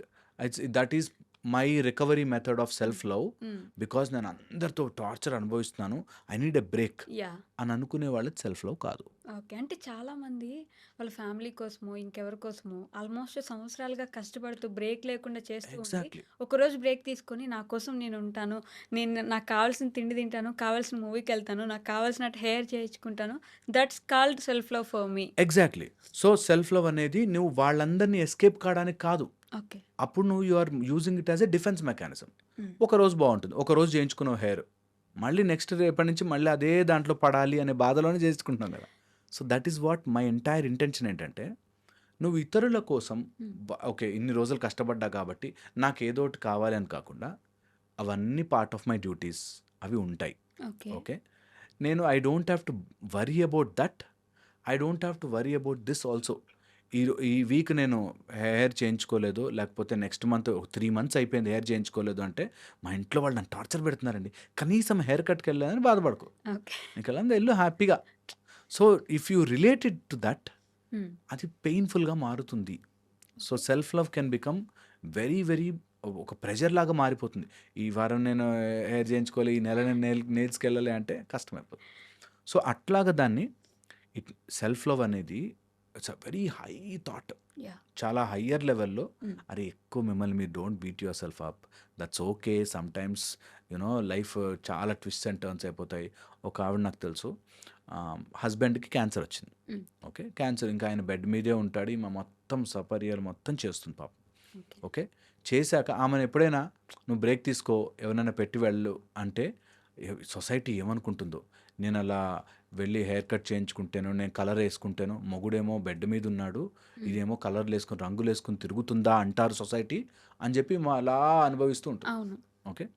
that is my recovery method of hmm. Self love. Hmm. Because నేను అందరితో టార్చర్ అనుభవిస్తున్నాను. I need a break yeah! అని అనుకునే వాళ్ళది సెల్ఫ్ లవ్ కాదు. ఓకే. అంటే చాలామంది వాళ్ళ ఫ్యామిలీ కోసమో, ఇంకెవరి కోసమో ఆల్మోస్ట్ సంవత్సరాలుగా కష్టపడుతూ బ్రేక్ లేకుండా చేస్తూ ఉండి, ఎగ్జాక్ట్‌లీ. ఒకరోజు బ్రేక్ తీసుకొని నా కోసం నేనుంటాను. నాకు కావాల్సిన తిండి తింటాను, కావాల్సిన మూవీకెళ్తాను, నాకు కావాల్సినట్టు హెయిర్ చేయించుకుంటాను. That's called self love for me. Exactly. So, self love అనేది నువ్వు వాళ్ళందరిని ఎస్కేప్ కాడానికి కాదు. ఓకే. అప్పుడు నువ్వు you are using it as a defence mechanism. Hmm. ఒకరోజు బావుంటుంది. ఒకరోజు చేయించుకున్నావు హెయిర్. మళ్ళీ నెక్స్ట్ రేపటి నుంచి మళ్ళీ అదే దాంట్లో పడాలి అనే బాధలోనే చేయించుకుంటున్నాం గదా! So, that is what my entire intention ఏంటంటే, నువ్వు ఇతరుల కోసం హ్మ్. ఓకే. ఇన్ని రోజులు కష్టపడ్డా కాబట్టి నాకేదోకటి కావాలి అని కాకుండా, అవన్నీ పార్ట్ ఆఫ్ మై డ్యూటీస్. అవి ఉంటాయి. ఓకే. ఓకే. నేను I don't have to worry about that. I don't have to worry about this also. ఈ వీక్ నేను హెయిర్ చేయించుకోలేదు, లేకపోతే నెక్స్ట్ మంత్ 3 మంత్స్ అయిపోయింది హెయిర్ చేయించుకోలేదు అంటే, మా ఇంట్లో వాళ్ళు నన్ను టార్చర్ పెడుతున్నారండి. కనీసం హెయిర్ కట్‌కెళ్ళాలని బాధపడకు. ఓకే. నీకెళ్ళందే ఎళ్ళు హ్యాపీగా. So, if you related to that, హ్మ్. అది పెయిన్‌ఫుల్‌గా మారుతుంది. So, okay. Self love can become very, very ఒక ప్రెషర్‌లాగా మారిపోతుంది. ఈ వారం నేను హెయిర్ చేయించుకోవాలి, ఈ నెల నేను నెయిల్స్‌కెళ్ళాలి అంటే కష్టమైపోతుంది. సో, అట్లాగా దాన్ని ఇట్ సెల్ఫ్ లవ్ అనేది it's a very high thought. Yeah! చాలా హయ్యర్ లెవెల్‌లో హ్మ్. అరే! ఎక్కువ మిమ్మల్ని మీరు don't beat your self up. That's okay. Sometimes life చాలా ట్విస్ట్ అండ్ టర్న్స్ అయిపోతాయి. ఒక ఆవిడ నాకు తెలుసు. హస్బెండ్‌కి క్యాన్సర్ వచ్చింది. హ్మ్. ఓకే. క్యాన్సర్ ఇంకా ఆయన బెడ్ మీదే ఉంటాడు. ఈమె మొత్తం సపర్యలు మొత్తం చేస్తుంది పాపం. ఓకే. ఓకే. చేశాక ఆమెను ఎప్పుడైనా "నువ్వు బ్రేక్ తీసుకో, ఎవరినైనా పెట్టి వెళ్ళు" అంటే సొసైటీ ఏమనుకుంటుందో? నేనలా వెళ్ళి హెయిర్ కట్ చేయించుకుంటేనో, నేను కలర్ యేసుకుంటేనో, మొగుడేమో బెడ్ మీద ఉన్నాడు. హ్మ్. ఇదేమో కలర్‌లేసుకొని, రంగులేసుకొని తిరుగుతుందా అంటారు సొసైటీ అని చెప్పి అలా అనుభవిస్తూ ఉంటుంది. అవును. ఓకే.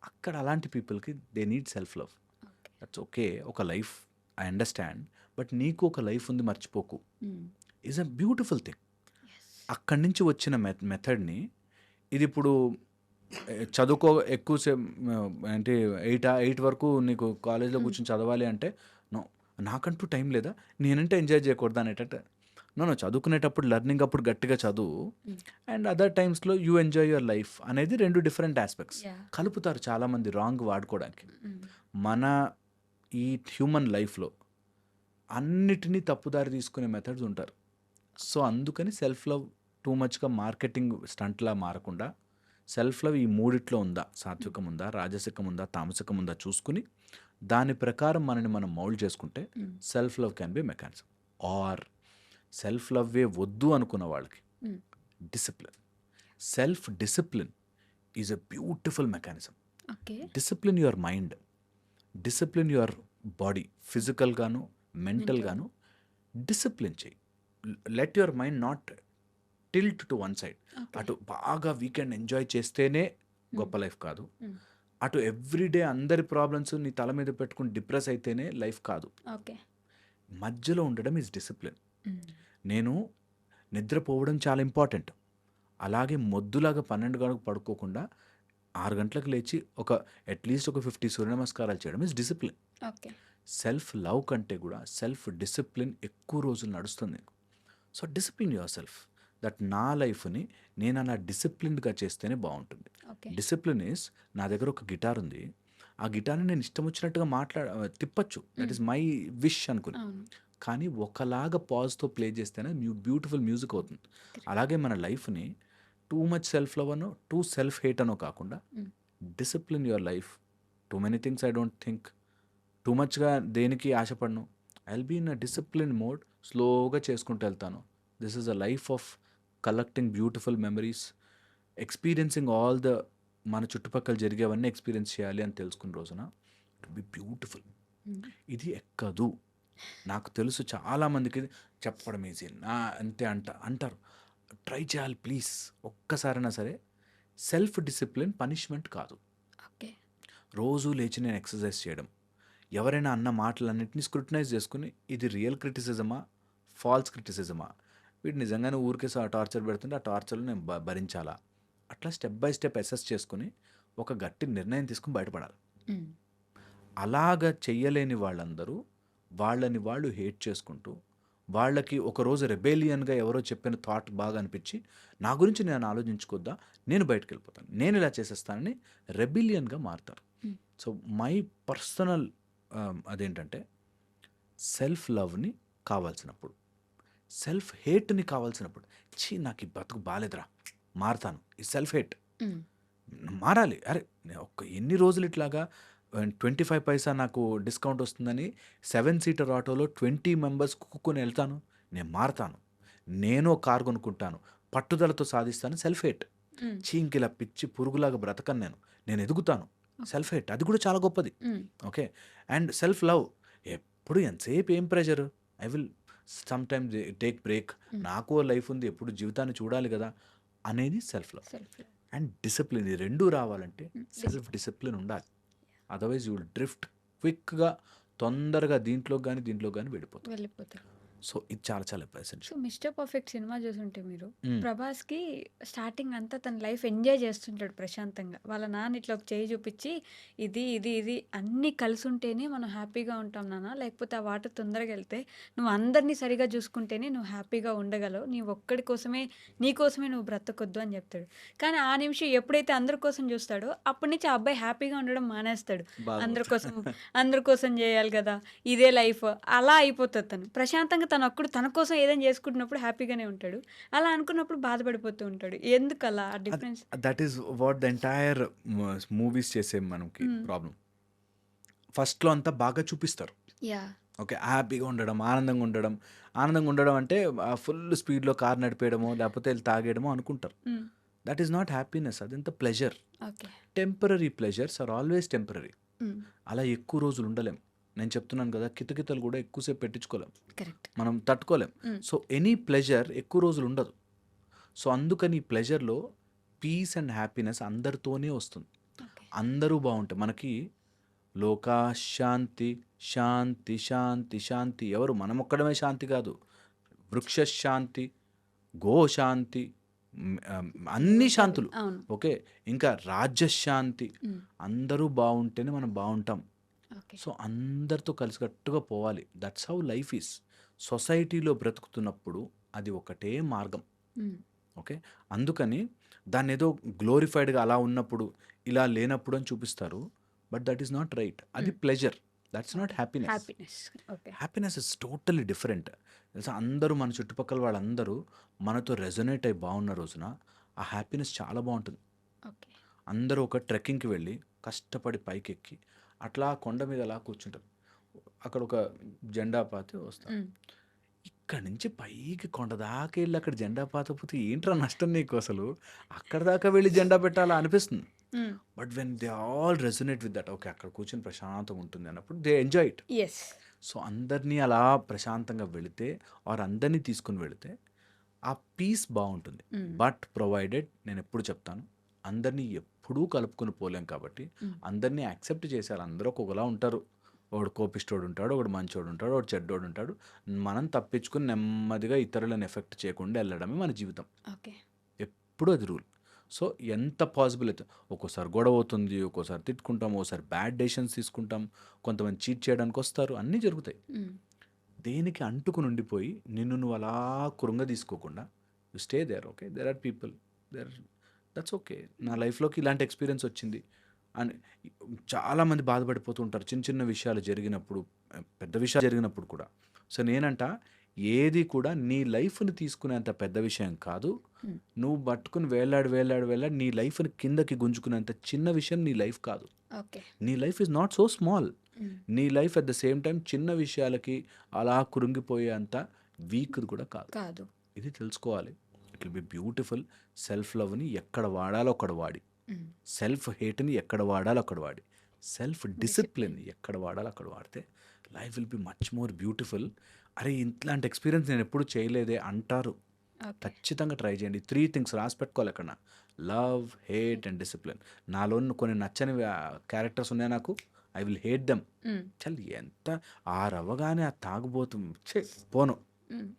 అక్కడ అలాంటి పీపుల్‌కి they need self love. Okay. That's okay. ఒక లైఫ్ ఐ అండర్‌స్టాండ్. బట్ నీకు ఒక లైఫ్ ఉంది మర్చిపోకు. హ్మ్. Is a beautiful thing. Yes. అక్కడి నుంచి వచ్చిన మెథడ్‌ని ఇదిప్పుడు చదువుకో ఎక్కువ సేపు అంటే 8 వరకు నీకు కాలేజ్‌లో హ్మ్. కూర్చొని చదవాలి అంటే, నో. నాకంటూ టైం లేదా? నేనంటే ఎంజాయ్ చేయకూడదా అనేటట్టు. No, no. చదువుకునేటప్పుడు లెర్నింగ్ అప్పుడు గట్టిగా చదువు. హ్మ్. అండ్ అదర్ టైమ్స్‌లో యూ ఎంజాయ్ యువర్ లైఫ్ అనేది 2 డిఫరెంట్ యాస్పెక్ట్స్. యాహ్! కలుపుతారు చాలామంది రాంగ్ వాడుకోవడానికి. హ్మ్. మన ఈ హ్యూమన్ లైఫ్‌లో అన్నిటిని తప్పుదారి తీసుకునే మెథడ్స్ ఉంటారు. So, okay. అందుకని సెల్ఫ్ లవ్ టూ మచ్‌గా మార్కెటింగ్ స్టంట్‌లా మారకుండా, సెల్ఫ్ లవ్ ఈ మూడిట్లో ఉందా? హ్మ్. సాత్వికం ఉందా? రాజసికం ఉందా? తామసికం ఉందా? చూసుకొని, దాని ప్రకారం మనని మనం మౌల్డ్ చేసుకుంటే, hmm. Self love can be mechanism. Or self లవ్వే వద్దు అనుకున్న వాళ్ళకి hmm. Discipline. Self discipline is a beautiful mechanism. Okay. Discipline your mind, discipline your body, ఫిజికల్‌గాను, మెంటల్‌గా. మెంటల్‌గాను డిసిప్లిన్ చెయ్యి. Let your mind not tilt to one side. Okay. అటు బాగా వీకెండ్ ఎంజాయ్ చేస్తేనే హ్మ్. గొప్ప లైఫ్ కాదు. హ్మ్. అటు ఎవ్రీడే అందరి ప్రాబ్లమ్స్ నీ తల మీద పెట్టుకొని డిప్రెస్ అయితేనే లైఫ్ కాదు. ఓకే. మధ్యలో ఉండడం ఈజ్ డిసిప్లిన్. హ్మ్. నేను నిద్రపోవడం చాలా ఇంపార్టెంట్. అలాగే మొద్దులాగా 12 గంటలకు పడుకోకుండా 6 గంటలకు లేచి అట్‌లీస్ట్ ఒక 50 సూర్య నమస్కారాలు చేయడం is discipline. Okay. Self love కంటే కూడా సెల్ఫ్ డిసిప్లిన్ ఎక్కువ రోజులు నడుస్తుంది. So, discipline your self. That నా లైఫ్‌ని నేను అలా డిసిప్లిన్డ్‌గా చేస్తేనే బావుంటుంది. ఓకే. డిసిప్లిన్ ఈస్ నా దగ్గర ఒక గిటార్ ఉంది. ఆ గిటార్‌ని నేను ఇష్టం వచ్చినట్టుగా తిప్పొచ్చు. That hmm. Is my wish అనుకుని. అవును. కానీ ఒకలాగా పాజ్‌తో ప్లే చేస్తేనే బ్యూటిఫుల్ మ్యూజిక్ అవుతుంది. కరెక్ట్. అలాగే మన లైఫ్‌ని టూ మచ్ సెల్ఫ్ లవ్ అనో, టూ సెల్ఫ్ హేట్ అనో కాకుండా hmm. Discipline your life. Too many things I don't think. Too మచ్‌గా దేనికి ఆశపడను. I will be in a discipline mode. స్లోగా చేసుకుంటూ వెళ్తాను. This is a life of collecting beautiful memories, experiencing all the మన చుట్టుపక్కల జరిగేవన్నీ ఎక్స్‌పీరియన్స్ చేయాలి అని తెలుసుకున్న రోజున ఇట్ విల్ బి బ్యూటిఫుల్. హ్మ్. ఇది ఎక్కదు. నాకు తెలుసు చాలామందికి చెప్పడం ఈజీ. అంతే అంటారు. ట్రై చేయాలి ప్లీజ్. ఒక్కసారైనా సరే సెల్ఫ్ డిసిప్లిన్ పనిష్మెంట్ కాదు. ఓకే. రోజు లేచి నేను ఎక్సర్సైజ్ చేయడం. ఎవరైనా అన్న మాటలన్నిటిని స్క్రూటినైజ్ చేసుకొని ఇది రియల్ క్రిటిసిజమా? ఫాల్స్ క్రిటిసిజమా? వీడు నిజంగానే ఊరికే టార్చర్ పెడుతుంటే ఆ టార్చర్‌లు నేను భరించాలా? అట్లా స్టెప్ బై స్టెప్ అసెస్ చేసుకొని ఒక గట్టి నిర్ణయం తీసుకొని బయటపడాలి. హ్మ్. అలాగా చెయ్యలేని వాళ్ళందరూ వాళ్ళని వాళ్ళు హేట్ చేసుకుంటూ, వాళ్ళకి ఒకరోజు రెబెలియన్‌గా ఎవరో చెప్పిన థాట్ బాగా అనిపించి, నా గురించి నేను ఆలోచించుకోద్దా? నేను బయటికెళ్ళిపోతాను. నేను ఇలా చేసేస్తానని రెబిలియన్‌గా మారతారు. హ్మ్. సో, మై పర్సనల్ అదేంటంటే సెల్ఫ్ లవ్‌ని కావాల్సినప్పుడు, సెల్ఫ్ హేట్‌ని కావాల్సినప్పుడు, ఛీ! నాకు ఈ బతుకు బాలేదురా! మారతాను. ఈ సెల్ఫ్ హేట్ హ్మ్. మారాలి. అరే! ఎన్ని రోజులు ఇట్లాగా 25 పైసా నాకు డిస్కౌంట్ వస్తుందని 7 సీటర్ ఆటోలో 20 మెంబర్స్ కుక్కుని ఎళ్తాను. నేను మారతాను. నేను ఒక కారు కొనుక్కుంటాను. పట్టుదలతో సాధిస్తాను. Self hate. హ్మ్. ఛీ! ఇంకిలా పిచ్చి పురుగులాగా బ్రతకను నేను. నేను ఎదుగుతాను. సెల్ఫ్ హేట్ అది కూడా చాలా గొప్పది. హ్మ్. ఓకే. అండ్ సెల్ఫ్ లవ్ ఎప్పుడు ఎంతసేపు ఏం pressure? I will sometimes take break. హ్మ్. నాకు ఓ లైఫ్ ఉంది. ఎప్పుడు జీవితాన్ని చూడాలి గదా! అనేది self love. Self love. And discipline. ఈ 2 రావాలంటే హ్మ్. సెల్ఫ్ డిసిప్లిన్ ఉండాలి. అదర్‌వైజ్ యూ విల్ డ్రిఫ్ట్ క్విక్‌గా తొందరగా దీంట్లోకి గాని వెళ్ళిపోతాం. వెళ్ళిపోతారు. సో, ఇది చాలా చాలా సో, ఎసెన్షియల్. 'మిస్టర్ పర్ఫెక్ట్' సినిమా జూసుంటే మీరు, హ్మ్. ప్రభాస్‌కి స్టార్టింగ్ అంతా తన లైఫ్ ఎంజాయ్ చేస్తుంటాడు ప్రశాంతంగా. వాళ్ళ నాన్న ఇట్లా ఒక చెయ్యి చూపిచ్చి, ఇది అన్నీ కలిసుంటేనే మనం హ్యాపీగా ఉంటాం నాన్న. లేకపోతే ఆ వాటర్ తొందరగా ఎళ్తే, నువ్వు అందరిని సరిగ్గా చూసుకుంటేనే నువ్వు హ్యాపీగా ఉండగలవు. నీ ఒక్కడి కోసమే నీ కోసమే నువ్వు బ్రతకొద్దు అని చెప్తాడు. కానీ ఆ నిమిషం ఎప్పుడైతే అందరి కోసం చూస్తాడో, అప్పటి నుంచి ఆ అబ్బాయి హ్యాపీగా ఉండడం మానేస్తాడు. అందరి కోసం బాధపడతా. అందరి కోసం జేయాలి గదా! ఇదే లైఫ్ అలా అయిపోతది తను. ప్రశాంతంగా తనొక్కడు తన కోసం ఏదైనా జేసుకుంటున్నప్పుడు హ్యాపీగానే ఉంటాడు. అలా అనుకున్నప్పుడు బాధపడిపోతూ ఉంటాడు. ఎందుకలా ఆ అద్ difference? That is what the entire movies చేసే మనకి హ్మ్. ప్రాబ్లమ్. ఫస్ట్‌లో అంతా బాగా చూపిస్తారు. యాహ్! ఓకే. హ్యాపీగా ఉండడం, ఆనందంగా ఉండడం. ఆనందంగా ఉండడం అంటే ఫుల్ స్పీడ్‌లో కార్ నడిపేయడమో, లేకపోతే ఎళ్లి తాగేయడమో అనుకుంటారు. Hmm. That is not happiness. అదంతా pleasure. Okay. Temporary pleasures are always temporary. Hmm. అలా ఎక్కువ రోజులు ఉండలేం. నేను చెప్తున్నాను గదా! కితకితలు గూడా ఎక్కువ సేపు పెట్టించుకోలేం. కరెక్ట్. మనం తట్టుకోలేం. హ్మ్. సో, ఎనీ ప్లెజర్ ఎక్కువ రోజులు ఉండదు. సో, అందుకని ఈ ప్లెజర్‌లో పీస్ అండ్ హ్యాపీనెస్ అందరితోనే వస్తుంది. ఓకే. అందరూ బావుంటే మనకి లోకా శాంతి, శాంతి, శాంతి, శాంతి ఎవరు మనమొక్కడమే శాంతి గాదు. వృక్ష శాంతి, గోశాంతి, అన్ని యూనివర్సల్. శాంతులు. అవును. ఓకే. ఇంకా రాజ్యశాంతి. హ్మ్. అందరూ బావుంటేనే మనం బావుంటాం. ఓకే. సో, అందరితో కలిసికట్టుగా పోవాలి. That's how life is. సొసైటీలో బ్రతుకుతున్నప్పుడు అది ఒకటే మార్గం. హ్మ్. ఓకే. అందుకని దాన్నేదో గ్లోరిఫైడ్‌గా అలా ఉన్నప్పుడు, ఇలా లేనప్పుడు అని చూపిస్తారు. But that is not right. అది హ్మ్. Pleasure. That's not okay. Happiness. Happiness. Okay. Happiness is totally different. తెలుసా అందరూ మన చుట్టుపక్కల వాళ్ళందరూ మనతో రెజొనేట్ అయ్యి బావున్న రోజున ఆ హ్యాపీనెస్ చాలా బావుంటుంది. ఓకే. అందరూ ఒక ట్రెక్కింగ్‌కి వెళ్ళి కష్టపడి పైకెక్కి అట్లా కొండ మీద అలా కూర్చుంటారు. అక్కడ ఒక జెండా పాతి వస్తారు. హ్మ్. ఇక్కడి నుంచి పైకి కొండ దాకా ఎళ్లి అక్కడ జెండా పాతకపోతే ఏంట్రా నష్టం నీకు అసలు? అక్కడి దాకా వెళ్లి జెండా పెట్టాలా అనిపిస్తుంది. హ్మ్. But when they all resonate with that okay. అక్కడ కూర్చొని ప్రశాంతంగా ఉంటుంది అన్నప్పుడు they enjoy it. Yes. So, అందరినీ అలా ప్రశాంతంగా వెళితే ఆర్ అందరిని తీసుకొని వెళితే ఆ పీస్ బావుంటుంది. హ్మ్. బట్ ప్రొవైడెడ్ నేనెప్పుడు చెప్తాను. అందరిని ఎప్పుడూ కలుపుకొని పోలేం కాబట్టి హ్మ్. అందరిని యాక్సెప్ట్ చేసేయాలి. అందరూ ఒక్కొక్కలా ఉంటారు. ఒకడు కోపిష్టోడుంటాడు. ఒకడు మంచోడుంటాడు. ఒకడు చెడ్డోడుంటాడు. మనం తప్పించుకొని నెమ్మదిగా ఇతరులను ఎఫెక్ట్ చేయకుండా ఎళ్ళడమే మన జీవితం. ఓకే. ఎప్పుడూ అది రూల్. సో, ఎంత పాసిబుల్ అయితే ఒక్కోసారి గొడవవుతుంది. ఒక్కోసారి తిట్టుకుంటాం. ఓసారి బ్యాడ్ డెసిషన్స్ తీసుకుంటాం. కొంతమంది చీట్ చేయడానికొస్తారు. అన్నీ జరుగుతాయి. హ్మ్. దేనికి అంటుకొని ఉండిపోయి నిన్ను నువ్వు అలా కృంగదీసుకోకుండా you stay there. Okay. There are people. There that's okay. నా లైఫ్‌లోకి ఇలాంటి ఎక్స్‌పీరియన్స్ వచ్చింది అని చాలామంది బాధపడిపోతూ ఉంటారు. చిన్న చిన్న విషయాలు జరిగినప్పుడు, పెద్ద విషయాలు జరిగినప్పుడు కూడా. సో, నేనంట ఏది కూడా నీ లైఫ్‌ని తీసుకునేంత పెద్ద విషయం కాదు. హ్మ్. నువ్వు పట్టుకొని వేలాడి నీ లైఫ్‌ని కిందకి గుంజుకునేంత చిన్న విషయం నీ లైఫ్ కాదు. ఓకే. నీ life is not so small. హ్మ్. నీ life at the same time చిన్న విషయాలకి అలా కృంగిపోయేంత వీక్‌ది కూడా కాదు. కాదు. ఇది తెలుసుకోవాలి. It will be beautiful. Self లవ్‌ని ఎక్కడ వాడాలో అక్కడ వాడి, హ్మ్. సెల్ఫ్ హేట్‌ని ఎక్కడ వాడాలో అక్కడ వాడి, సెల్ఫ్ డిసిప్లిన్ ఎక్కడ వాడాలో అక్కడ వాడితే life will be much more beautiful. అరే! ఇట్లాంటి ఎక్స్‌పీరియన్స్ నేను ఎప్పుడు చేయలేదే అంటారు. ఓకే. ఖచ్చితంగా ట్రై చేయండి. 3 థింగ్స్ రాసి పెట్టుకోవాలి ఎక్కడన. Love, hate and discipline. నాలో కొన్ని నచ్చని క్యారెక్టర్స్ ఉన్నాయి నాకు. I will hate them. Hmm. చల్ ఎంత ఆరవ్వగానే ఆ తాగుబోతు ఛీ! పోను. హ్మ్.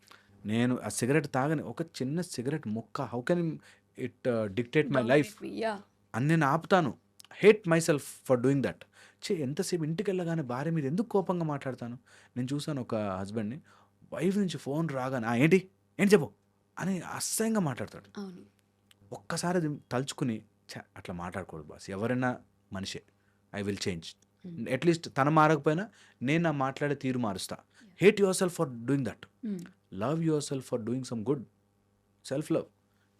నేను ఆ సిగరెట్ తాగను. ఒక చిన్న సిగరెట్ ముక్క how can it dictate my life dominate me. Yeah! అని నేను ఆపుతాను. Hate myself for doing that. ఎంతసేపు ఇంటికెళ్ళగానే భార్య మీద ఎందుకు కోపంగా మాట్లాడతాను. నేను చూసాను ఒక హస్బెండ్‌ని వైఫ్ నుంచి ఫోన్ రాగానే ఏంటి? ఏంటి చెప్పు అని అసహ్యంగా మాట్లాడతాడు. అవును. ఒక్కసారి అది తలుచుకుని అట్లా మాట్లాడకూడదు బాస్. ఎవరైనా మనిషే. I will change. Hmm. At least తను మారకపోయినా నేను నా మాట్లాడే తీరు మారుస్తా. Hate yourself for doing that. Hmm. Love yourself for doing some good. Self love.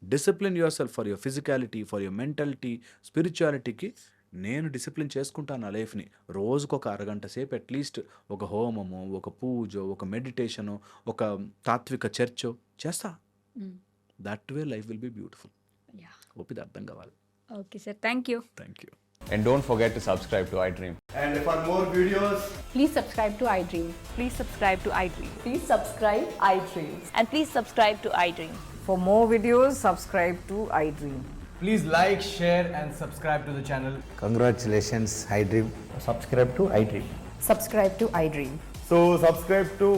Discipline yourself for your physicality, for your mentality, స్పిరిచువాలిటీకి నేను డిసిప్లిన్ చేసుకుంటాను నా లైఫ్‌ని. రోజుకొక అరగంట సేపు అట్‌లీస్ట్ ఒక హోమమో, ఒక పూజో, ఒక మెడిటేషనో, ఒక తాత్విక చర్చో చేస్తా. హ్మ్. That way life will be beautiful. Yeah! Hope ఇది అర్థం కావాలి. Okay sir. Thank you. Thank you. And don't forget to subscribe to iDream. And for more videos, Please subscribe to iDream. Please subscribe to iDream. Please subscribe iDream. And please subscribe to iDream. For more videos, subscribe to iDream. please like, share, and subscribe to the channel. Congratulations, iDream. Subscribe to iDream. Subscribe to iDream. So, subscribe to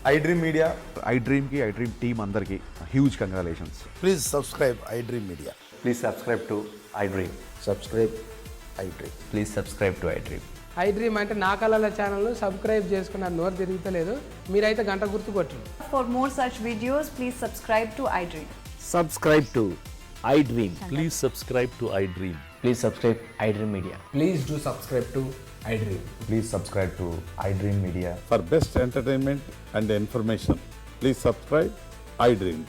iDream Media. iDream ki iDream team andarki huge congratulations. Please subscribe iDream Media. Please subscribe to iDream. Subscribe iDream. Please subscribe to iDream. iDream అంటే నా కళల ఛానల్ను subscribe చేసుకున్న నోరు తిరుగుతలేదు. మీరైతే గంట గుర్తు కొట్టండి. For more such videos, please subscribe to iDream. Subscribe to iDream. Please subscribe to iDream. Please subscribe iDream Media. Please do subscribe to iDream. Please subscribe to iDream Media. For best entertainment and information, please subscribe iDream.